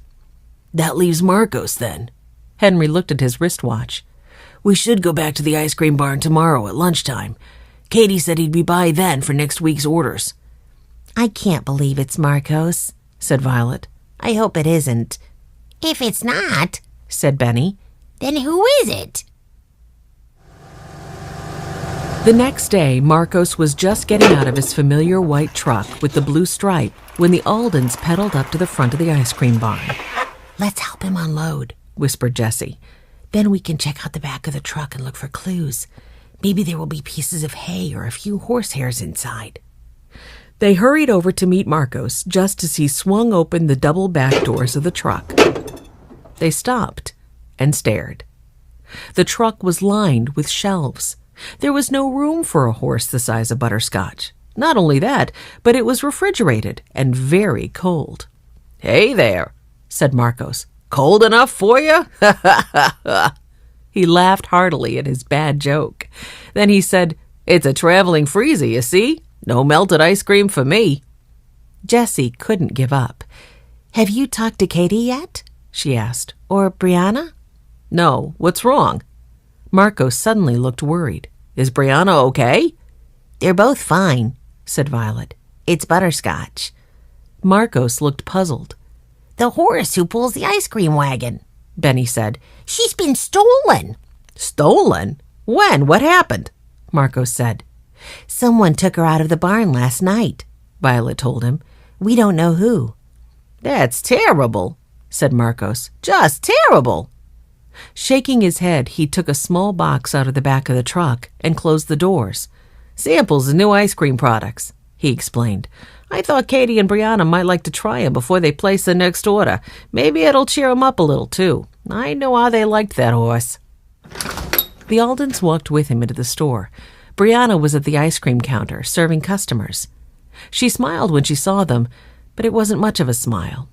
That leaves Marcos, then. Henry looked at his wristwatch. We should go back to the ice cream barn tomorrow at lunchtime. Katie said he'd be by then for next week's orders. I can't believe it's Marcos, said Violet. I hope it isn't. If it's not, said Benny, then who is it? The next day, Marcos was just getting out of his familiar white truck with the blue stripe when the Aldens pedaled up to the front of the ice cream barn. Let's help him unload, whispered Jessie. Then we can check out the back of the truck and look for clues. Maybe there will be pieces of hay or a few horsehairs inside. They hurried over to meet Marcos just as he swung open the double back doors of the truck. They stopped and stared. The truck was lined with shelves. There was no room for a horse the size of Butterscotch. Not only that, but it was refrigerated and very cold. Hey there, said Marcos. Cold enough for you? He laughed heartily at his bad joke. Then he said, It's a traveling freezer, you see? No melted ice cream for me. Jessie couldn't give up. Have you talked to Katie yet? She asked. Or Brianna? No, what's wrong? Marcos suddenly looked worried. Is Brianna okay? They're both fine, said Violet. It's Butterscotch. Marcos looked puzzled. The horse who pulls the ice cream wagon, Benny said. She's been stolen. Stolen? When? What happened? Marcos said. Someone took her out of the barn last night, Violet told him. We don't know who. That's terrible, said Marcos. Just terrible. Shaking his head, he took a small box out of the back of the truck and closed the doors. Samples of new ice cream products, he explained. I thought Katie and Brianna might like to try 'em before they place the next order. Maybe it'll cheer 'em up a little, too. I know how they liked that horse. The Aldens walked with him into the store. Brianna was at the ice cream counter, serving customers. She smiled when she saw them, but it wasn't much of a smile.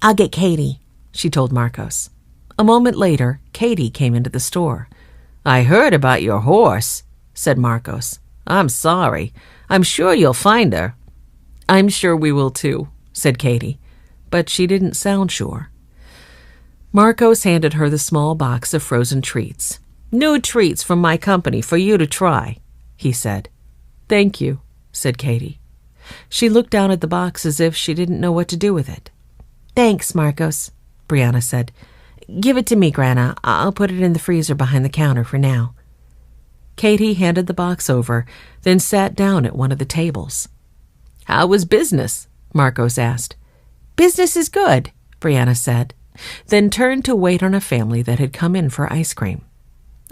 I'll get Katie, she told Marcos. A moment later, Katie came into the store. I heard about your horse, said Marcos. I'm sorry. I'm sure you'll find her. I'm sure we will too, said Katie, but she didn't sound sure. Marcos handed her the small box of frozen treats. New treats from my company for you to try, he said. Thank you, said Katie. She looked down at the box as if she didn't know what to do with it. Thanks, Marcos, Brianna said. Give it to me, Grandma. I'll put it in the freezer behind the counter for now. Katie handed the box over, then sat down at one of the tables. How was business? Marcos asked. Business is good, Brianna said, then turned to wait on a family that had come in for ice cream.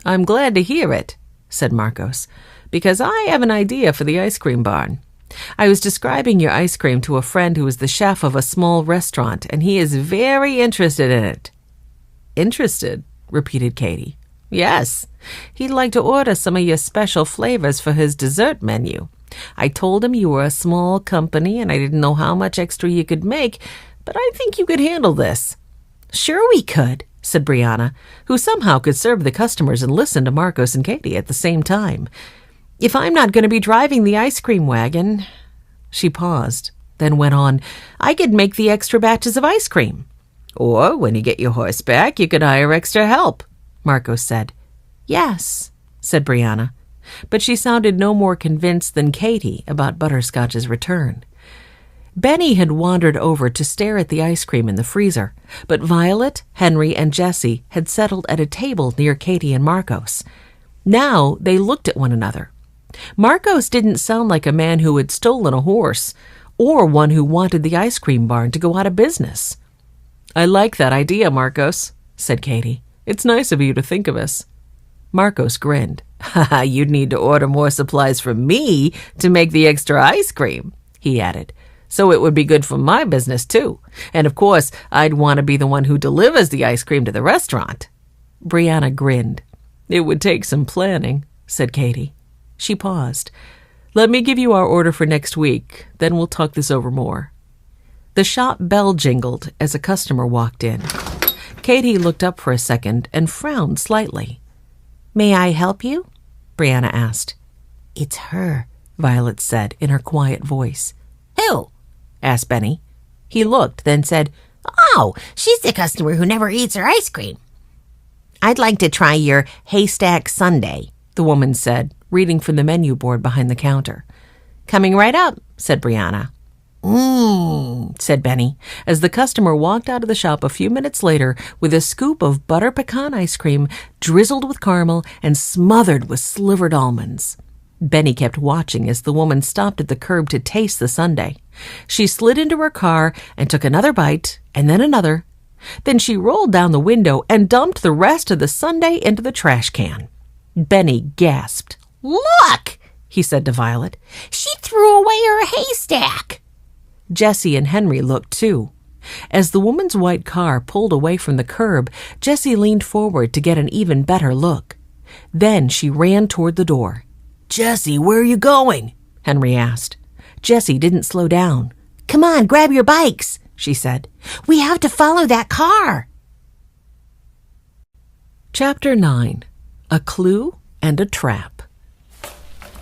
I'm glad to hear it, said Marcos, because I have an idea for the ice cream barn. I was describing your ice cream to a friend who is the chef of a small restaurant, and he is very interested in it. Interested, repeated Katie. Yes, he'd like to order some of your special flavors for his dessert menu. I told him you were a small company and I didn't know how much extra you could make, but I think you could handle this. Sure we could, said Brianna, who somehow could serve the customers and listen to Marcos and Katie at the same time. If I'm not going to be driving the ice cream wagon... She paused, then went on, I could make the extra batches of ice cream. Or when you get your horse back, you could hire extra help, Marcos said. Yes, said Brianna, but she sounded no more convinced than Katie about Butterscotch's return. Benny had wandered over to stare at the ice cream in the freezer, but Violet, Henry, and Jessie had settled at a table near Katie and Marcos. Now they looked at one another. Marcos didn't sound like a man who had stolen a horse, or one who wanted the ice cream barn to go out of business. I like that idea, Marcos, said Katie. It's nice of you to think of us. Marcos grinned. You'd need to order more supplies from me to make the extra ice cream, he added. So it would be good for my business, too. And of course, I'd want to be the one who delivers the ice cream to the restaurant. Brianna grinned. It would take some planning, said Katie. She paused. Let me give you our order for next week, then we'll talk this over more. The shop bell jingled as a customer walked in. Katie looked up for a second and frowned slightly. May I help you? Brianna asked. It's her, Violet said in her quiet voice. Who? Asked Benny. He looked, then said, Oh, she's the customer who never eats her ice cream. I'd like to try your haystack sundae, the woman said, reading from the menu board behind the counter. Coming right up, said Brianna. Said Benny, as the customer walked out of the shop a few minutes later with a scoop of butter pecan ice cream drizzled with caramel and smothered with slivered almonds. Benny kept watching as the woman stopped at the curb to taste the sundae. She slid into her car and took another bite, and then another. Then she rolled down the window and dumped the rest of the sundae into the trash can. Benny gasped. Look, he said to Violet. She threw away her haystack. Jessie and Henry looked too. As the woman's white car pulled away from the curb, Jessie leaned forward to get an even better look. Then she ran toward the door. Jessie, where are you going? Henry asked. Jessie didn't slow down. Come on, grab your bikes, she said. We have to follow that car. Chapter 9. A Clue and a Trap.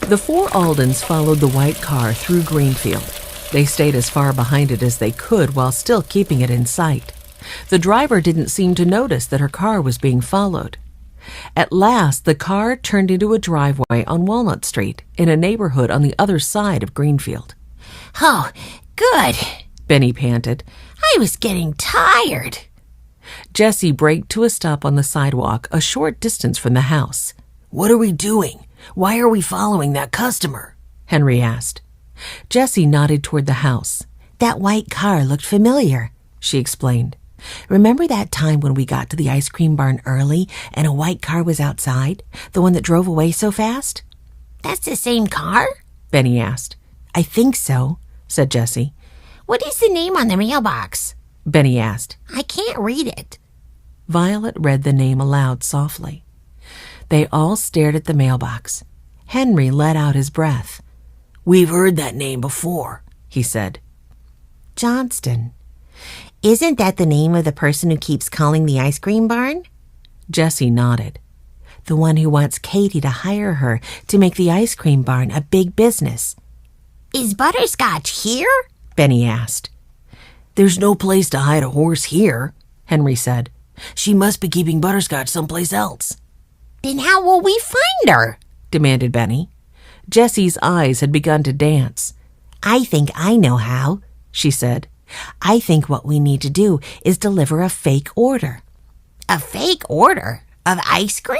The four Aldens followed the white car through Greenfield. They stayed as far behind it as they could while still keeping it in sight. The driver didn't seem to notice that her car was being followed. At last, the car turned into a driveway on Walnut Street in a neighborhood on the other side of Greenfield. Oh, good, Benny panted. I was getting tired. Jessie braked to a stop on the sidewalk a short distance from the house. What are we doing? Why are we following that customer? Henry asked. Jessie nodded toward the house. That white car looked familiar, she explained. Remember that time when we got to the ice cream barn early and a white car was outside? The one that drove away so fast? That's the same car? Benny asked. I think so, said Jessie. What is the name on the mailbox? Benny asked. I can't read it. Violet read the name aloud softly. They all stared at the mailbox. Henry let out his breath. We've heard that name before, he said. Johnston. Isn't that the name of the person who keeps calling the ice cream barn? Jessie nodded. The one who wants Katie to hire her to make the ice cream barn a big business. Is Butterscotch here? Benny asked. There's no place to hide a horse here, Henry said. She must be keeping Butterscotch someplace else. Then how will we find her? Demanded Benny. Jessie's eyes had begun to dance. I think I know how, she said. I think what we need to do is deliver a fake order. A fake order? Of ice cream?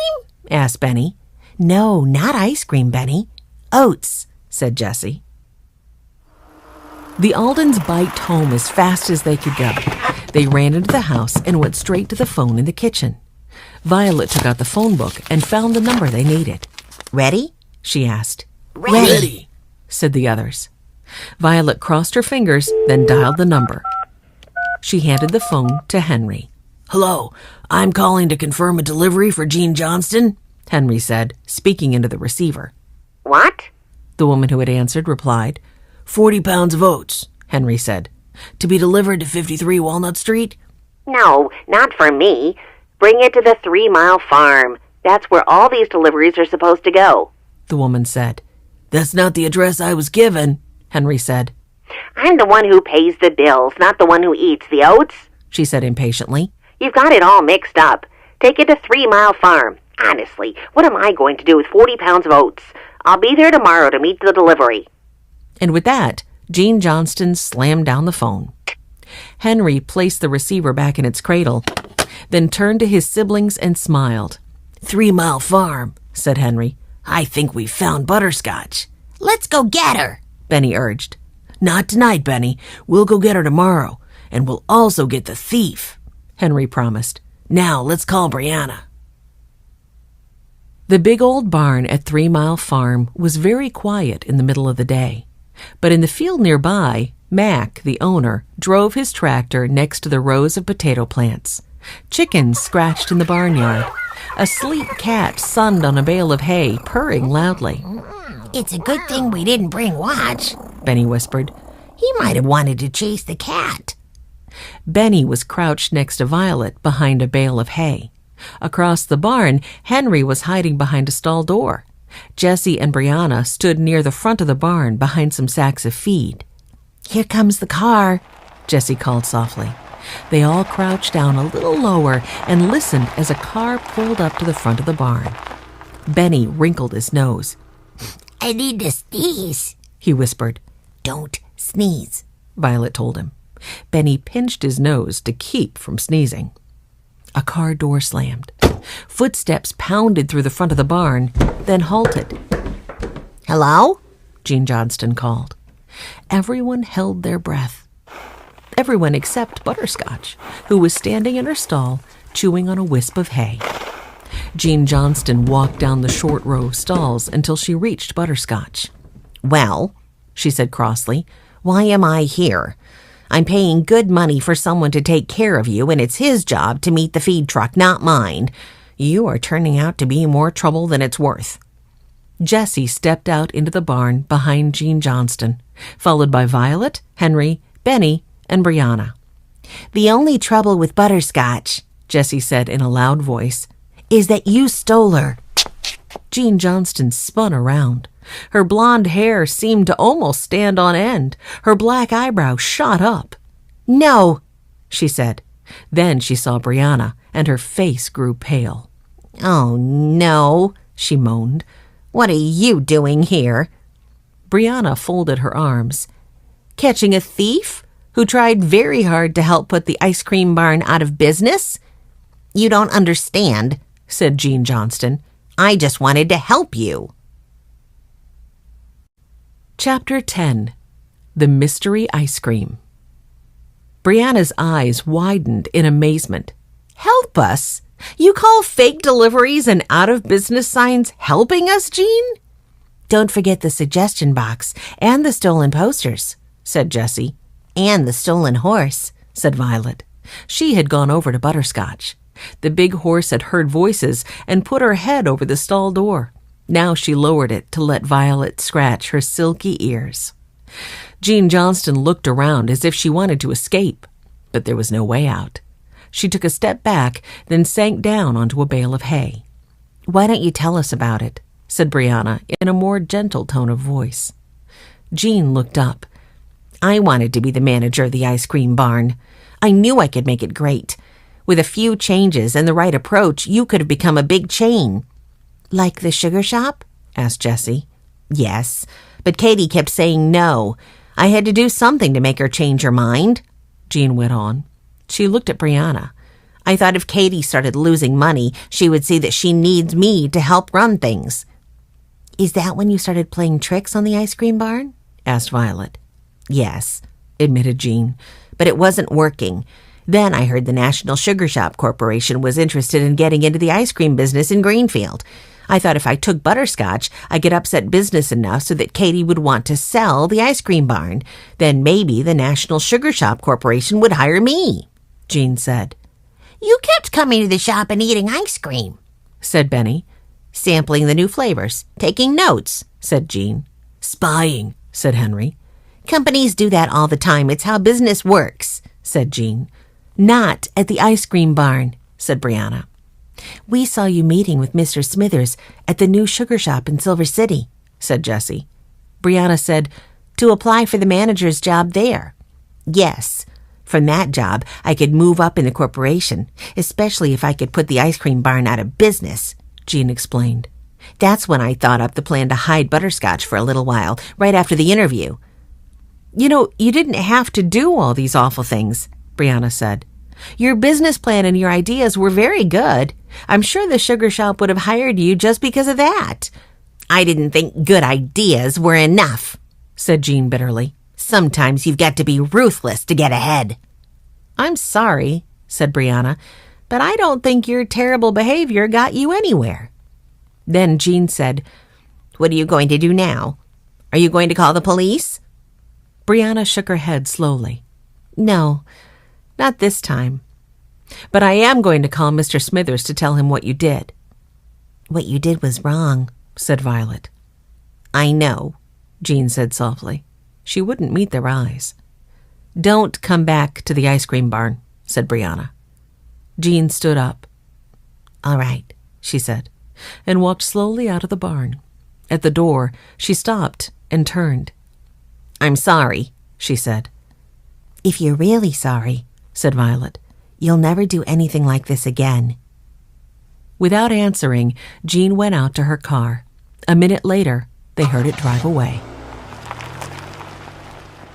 Asked Benny. No, not ice cream, Benny. Oats, said Jessie. The Aldens biked home as fast as they could go. They ran into the house and went straight to the phone in the kitchen. Violet took out the phone book and found the number they needed. Ready? She asked. Ready, said the others. Violet crossed her fingers, then dialed the number. She handed the phone to Henry. Hello, I'm calling to confirm a delivery for Jean Johnston, Henry said, speaking into the receiver. What? The woman who had answered replied. 40 pounds of oats, Henry said. To be delivered to 53 Walnut Street? No, not for me. Bring it to the 3 Mile Farm. That's where all these deliveries are supposed to go, the woman said. That's not the address I was given, Henry said. I'm the one who pays the bills, not the one who eats the oats, she said impatiently. You've got it all mixed up. Take it to 3 Mile Farm. Honestly, what am I going to do with 40 pounds of oats? I'll be there tomorrow to meet the delivery. And with that, Jean Johnston slammed down the phone. Henry placed the receiver back in its cradle, then turned to his siblings and smiled. 3 Mile Farm, said Henry. I think we found Butterscotch. Let's go get her, Benny urged. Not tonight, Benny. We'll go get her tomorrow, and we'll also get the thief, Henry promised. Now, let's call Brianna. The big old barn at 3 Mile Farm was very quiet in the middle of the day. But in the field nearby, Mac, the owner, drove his tractor next to the rows of potato plants. Chickens scratched in the barnyard. A sleek cat sunned on a bale of hay, purring loudly. It's a good thing we didn't bring Watch, Benny whispered. He might have wanted to chase the cat. Benny was crouched next to Violet behind a bale of hay. Across the barn, Henry was hiding behind a stall door. Jessie and Brianna stood near the front of the barn behind some sacks of feed. Here comes the car, Jessie called softly. They all crouched down a little lower and listened as a car pulled up to the front of the barn. Benny wrinkled his nose. I need to sneeze, he whispered. Don't sneeze, Violet told him. Benny pinched his nose to keep from sneezing. A car door slammed. Footsteps pounded through the front of the barn, then halted. Hello? Jean Johnston called. Everyone held their breath. Everyone except Butterscotch, who was standing in her stall, chewing on a wisp of hay. Jean Johnston walked down the short row of stalls until she reached Butterscotch. Well, she said crossly, why am I here? I'm paying good money for someone to take care of you, and it's his job to meet the feed truck, not mine. You are turning out to be more trouble than it's worth. Jessie stepped out into the barn behind Jean Johnston, followed by Violet, Henry, Benny, and Brianna. The only trouble with Butterscotch, Jessie said in a loud voice, is that you stole her. Jean Johnston spun around. Her blonde hair seemed to almost stand on end. Her black eyebrows shot up. No, she said. Then she saw Brianna, and her face grew pale. Oh, no, she moaned. What are you doing here? Brianna folded her arms. Catching a thief who tried very hard to help put the ice cream barn out of business? You don't understand, said Jean Johnston. I just wanted to help you. Chapter 10. The Mystery Ice Cream. Brianna's eyes widened in amazement. Help us? You call fake deliveries and out-of-business signs helping us, Jean? Don't forget the suggestion box and the stolen posters, said Jessie. And the stolen horse, said Violet. She had gone over to Butterscotch. The big horse had heard voices and put her head over the stall door. Now she lowered it to let Violet scratch her silky ears. Jean Johnston looked around as if she wanted to escape, but there was no way out. She took a step back, then sank down onto a bale of hay. "Why don't you tell us about it?" said Brianna in a more gentle tone of voice. Jean looked up. "I wanted to be the manager of the ice cream barn. I knew I could make it great. With a few changes and the right approach, you could have become a big chain." Like the sugar shop? asked Jessie. "Yes, but Katie kept saying no. I had to do something to make her change her mind," Jean went on. She looked at Brianna. "I thought if Katie started losing money, she would see that she needs me to help run things." Is that when you started playing tricks on the ice cream barn? asked Violet. "Yes," admitted Jean, "but it wasn't working. Then I heard the National Sugar Shop Corporation was interested in getting into the ice cream business in Greenfield. I thought if I took butterscotch, I'd get upset business enough so that Katie would want to sell the ice cream barn. Then maybe the National Sugar Shop Corporation would hire me," Jean said. You kept coming to the shop and eating ice cream, said Benny. "Sampling the new flavors, taking notes," said Jean. "Spying," said Henry. "Companies do that all the time. It's how business works," said Jean. Not at the ice cream barn, said Brianna. We saw you meeting with Mr. Smithers at the new sugar shop in Silver City, said Jessie. Brianna said, "To apply for the manager's job there." "Yes. From that job, I could move up in the corporation, especially if I could put the ice cream barn out of business," Jean explained. "That's when I thought up the plan to hide butterscotch for a little while, right after the interview." "You know, you didn't have to do all these awful things," Brianna said. "Your business plan and your ideas were very good. I'm sure the sugar shop would have hired you just because of that." "I didn't think good ideas were enough," said Jean bitterly. "Sometimes you've got to be ruthless to get ahead." "I'm sorry," said Brianna, "but I don't think your terrible behavior got you anywhere." Then Jean said, "What are you going to do now? Are you going to call the police?" Brianna shook her head slowly. "No, not this time. But I am going to call Mr. Smithers to tell him what you did." "What you did was wrong," said Violet. "I know," Jean said softly. She wouldn't meet their eyes. "Don't come back to the ice cream barn," said Brianna. Jean stood up. "All right," she said, and walked slowly out of the barn. At the door, she stopped and turned. "I'm sorry," she said. "If you're really sorry," said Violet, "you'll never do anything like this again." Without answering, Jean went out to her car. A minute later, they heard it drive away.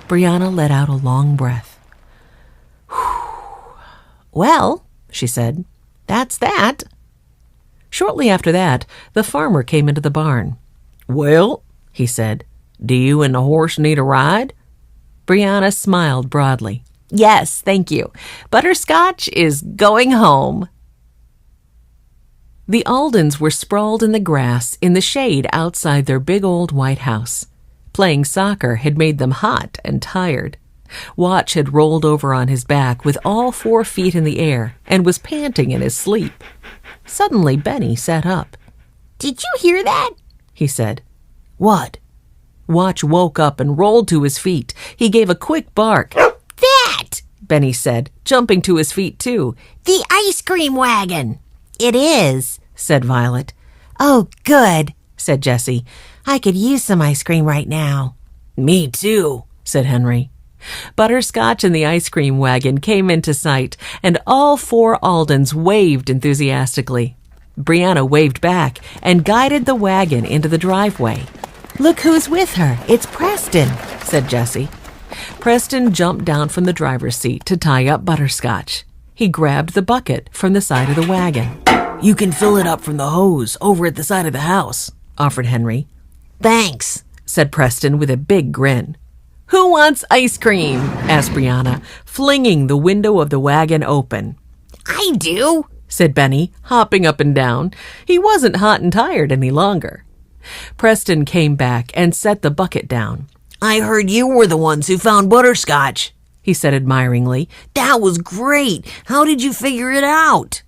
Brianna let out a long breath. "Well," she said, "that's that." Shortly after that, the farmer came into the barn. "Well," he said, "do you and the horse need a ride?" Brianna smiled broadly. "Yes, thank you. Butterscotch is going home." The Aldens were sprawled in the grass in the shade outside their big old white house. Playing soccer had made them hot and tired. Watch had rolled over on his back with all 4 feet in the air and was panting in his sleep. Suddenly Benny sat up. Did you hear that? He said. "What?" Watch woke up and rolled to his feet. He gave a quick bark. That! Benny said, jumping to his feet too. The ice cream wagon. "It is," said Violet. "Oh, good," said Jessie. "I could use some ice cream right now." "Me too," said Henry. Butterscotch and the ice cream wagon came into sight, and all 4 Aldens waved enthusiastically. Brianna waved back and guided the wagon into the driveway. "Look who's with her. It's Preston," said Jessie. Preston jumped down from the driver's seat to tie up Butterscotch. He grabbed the bucket from the side of the wagon. "You can fill it up from the hose over at the side of the house," offered Henry. Thanks, said Preston with a big grin. "Who wants ice cream?" asked Brianna, flinging the window of the wagon open. I do, said Benny, hopping up and down. He wasn't hot and tired any longer. Preston came back and set the bucket down. "I heard you were the ones who found butterscotch," he said admiringly. "That was great. How did you figure it out?"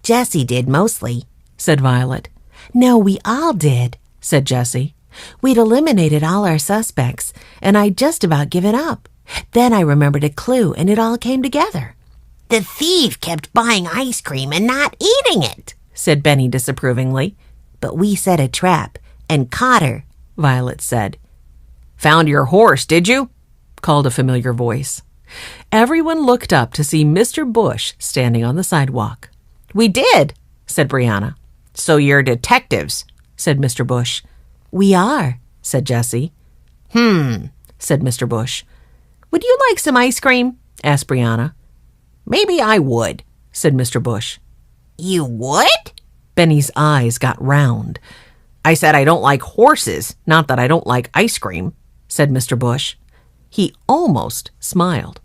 "Jessie did mostly," said Violet. "No, we all did," said Jessie. We'd eliminated all our suspects, and I'd just about given up. Then I remembered a clue, and it all came together. The thief kept buying ice cream and not eating it, said Benny disapprovingly. But we set a trap and caught her, Violet said. Found your horse, did you? Called a familiar voice. Everyone looked up to see Mr. Bush standing on the sidewalk. We did, said Brianna. So you're detectives, said Mr. Bush. We are, said Jessie. Said Mr. Bush. Would you like some ice cream? Asked Brianna. Maybe I would, said Mr. Bush. You would? Benny's eyes got round. I said I don't like horses, not that I don't like ice cream, said Mr. Bush. He almost smiled.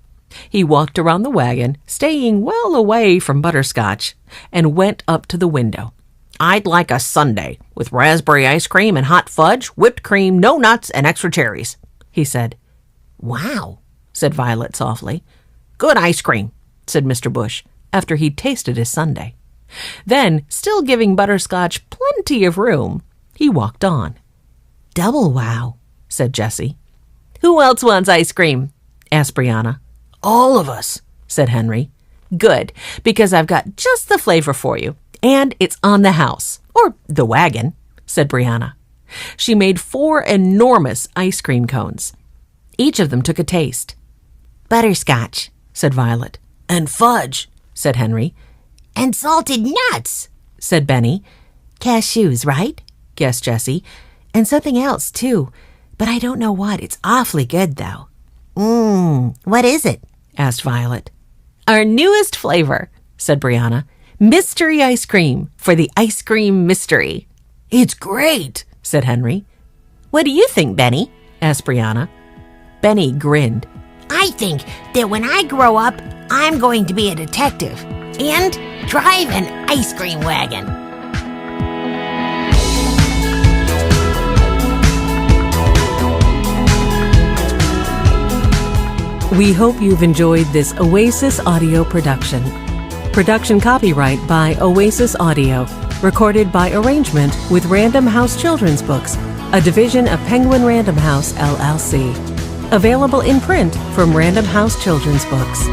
He walked around the wagon, staying well away from Butterscotch, and went up to the window. I'd like a sundae with raspberry ice cream and hot fudge, whipped cream, no nuts, and extra cherries, he said. Wow, said Violet softly. Good ice cream, said Mr. Bush, after he'd tasted his sundae. Then, still giving Butterscotch plenty of room, he walked on. Double wow, said Jessie. Who else wants ice cream? Asked Brianna. All of us, said Henry. Good, because I've got just the flavor for you, and it's on the house, or the wagon, said Brianna. She made 4 enormous ice cream cones. Each of them took a taste. Butterscotch, said Violet. and fudge, said Henry. and salted nuts, Said Benny. Cashews, right? Guessed Jessie. And something else, too. But I don't know what. It's awfully good, though. What is it? Asked Violet. Our newest flavor, said Brianna. Mystery ice cream for the ice cream mystery. It's great, said Henry. What do you think, Benny? Asked Brianna. Benny grinned. I think that when I grow up, I'm going to be a detective and drive an ice cream wagon. We hope you've enjoyed this Oasis audio production. Production copyright by Oasis Audio. Recorded by arrangement with Random House Children's Books, a division of Penguin Random House, LLC. Available in print from Random House Children's Books.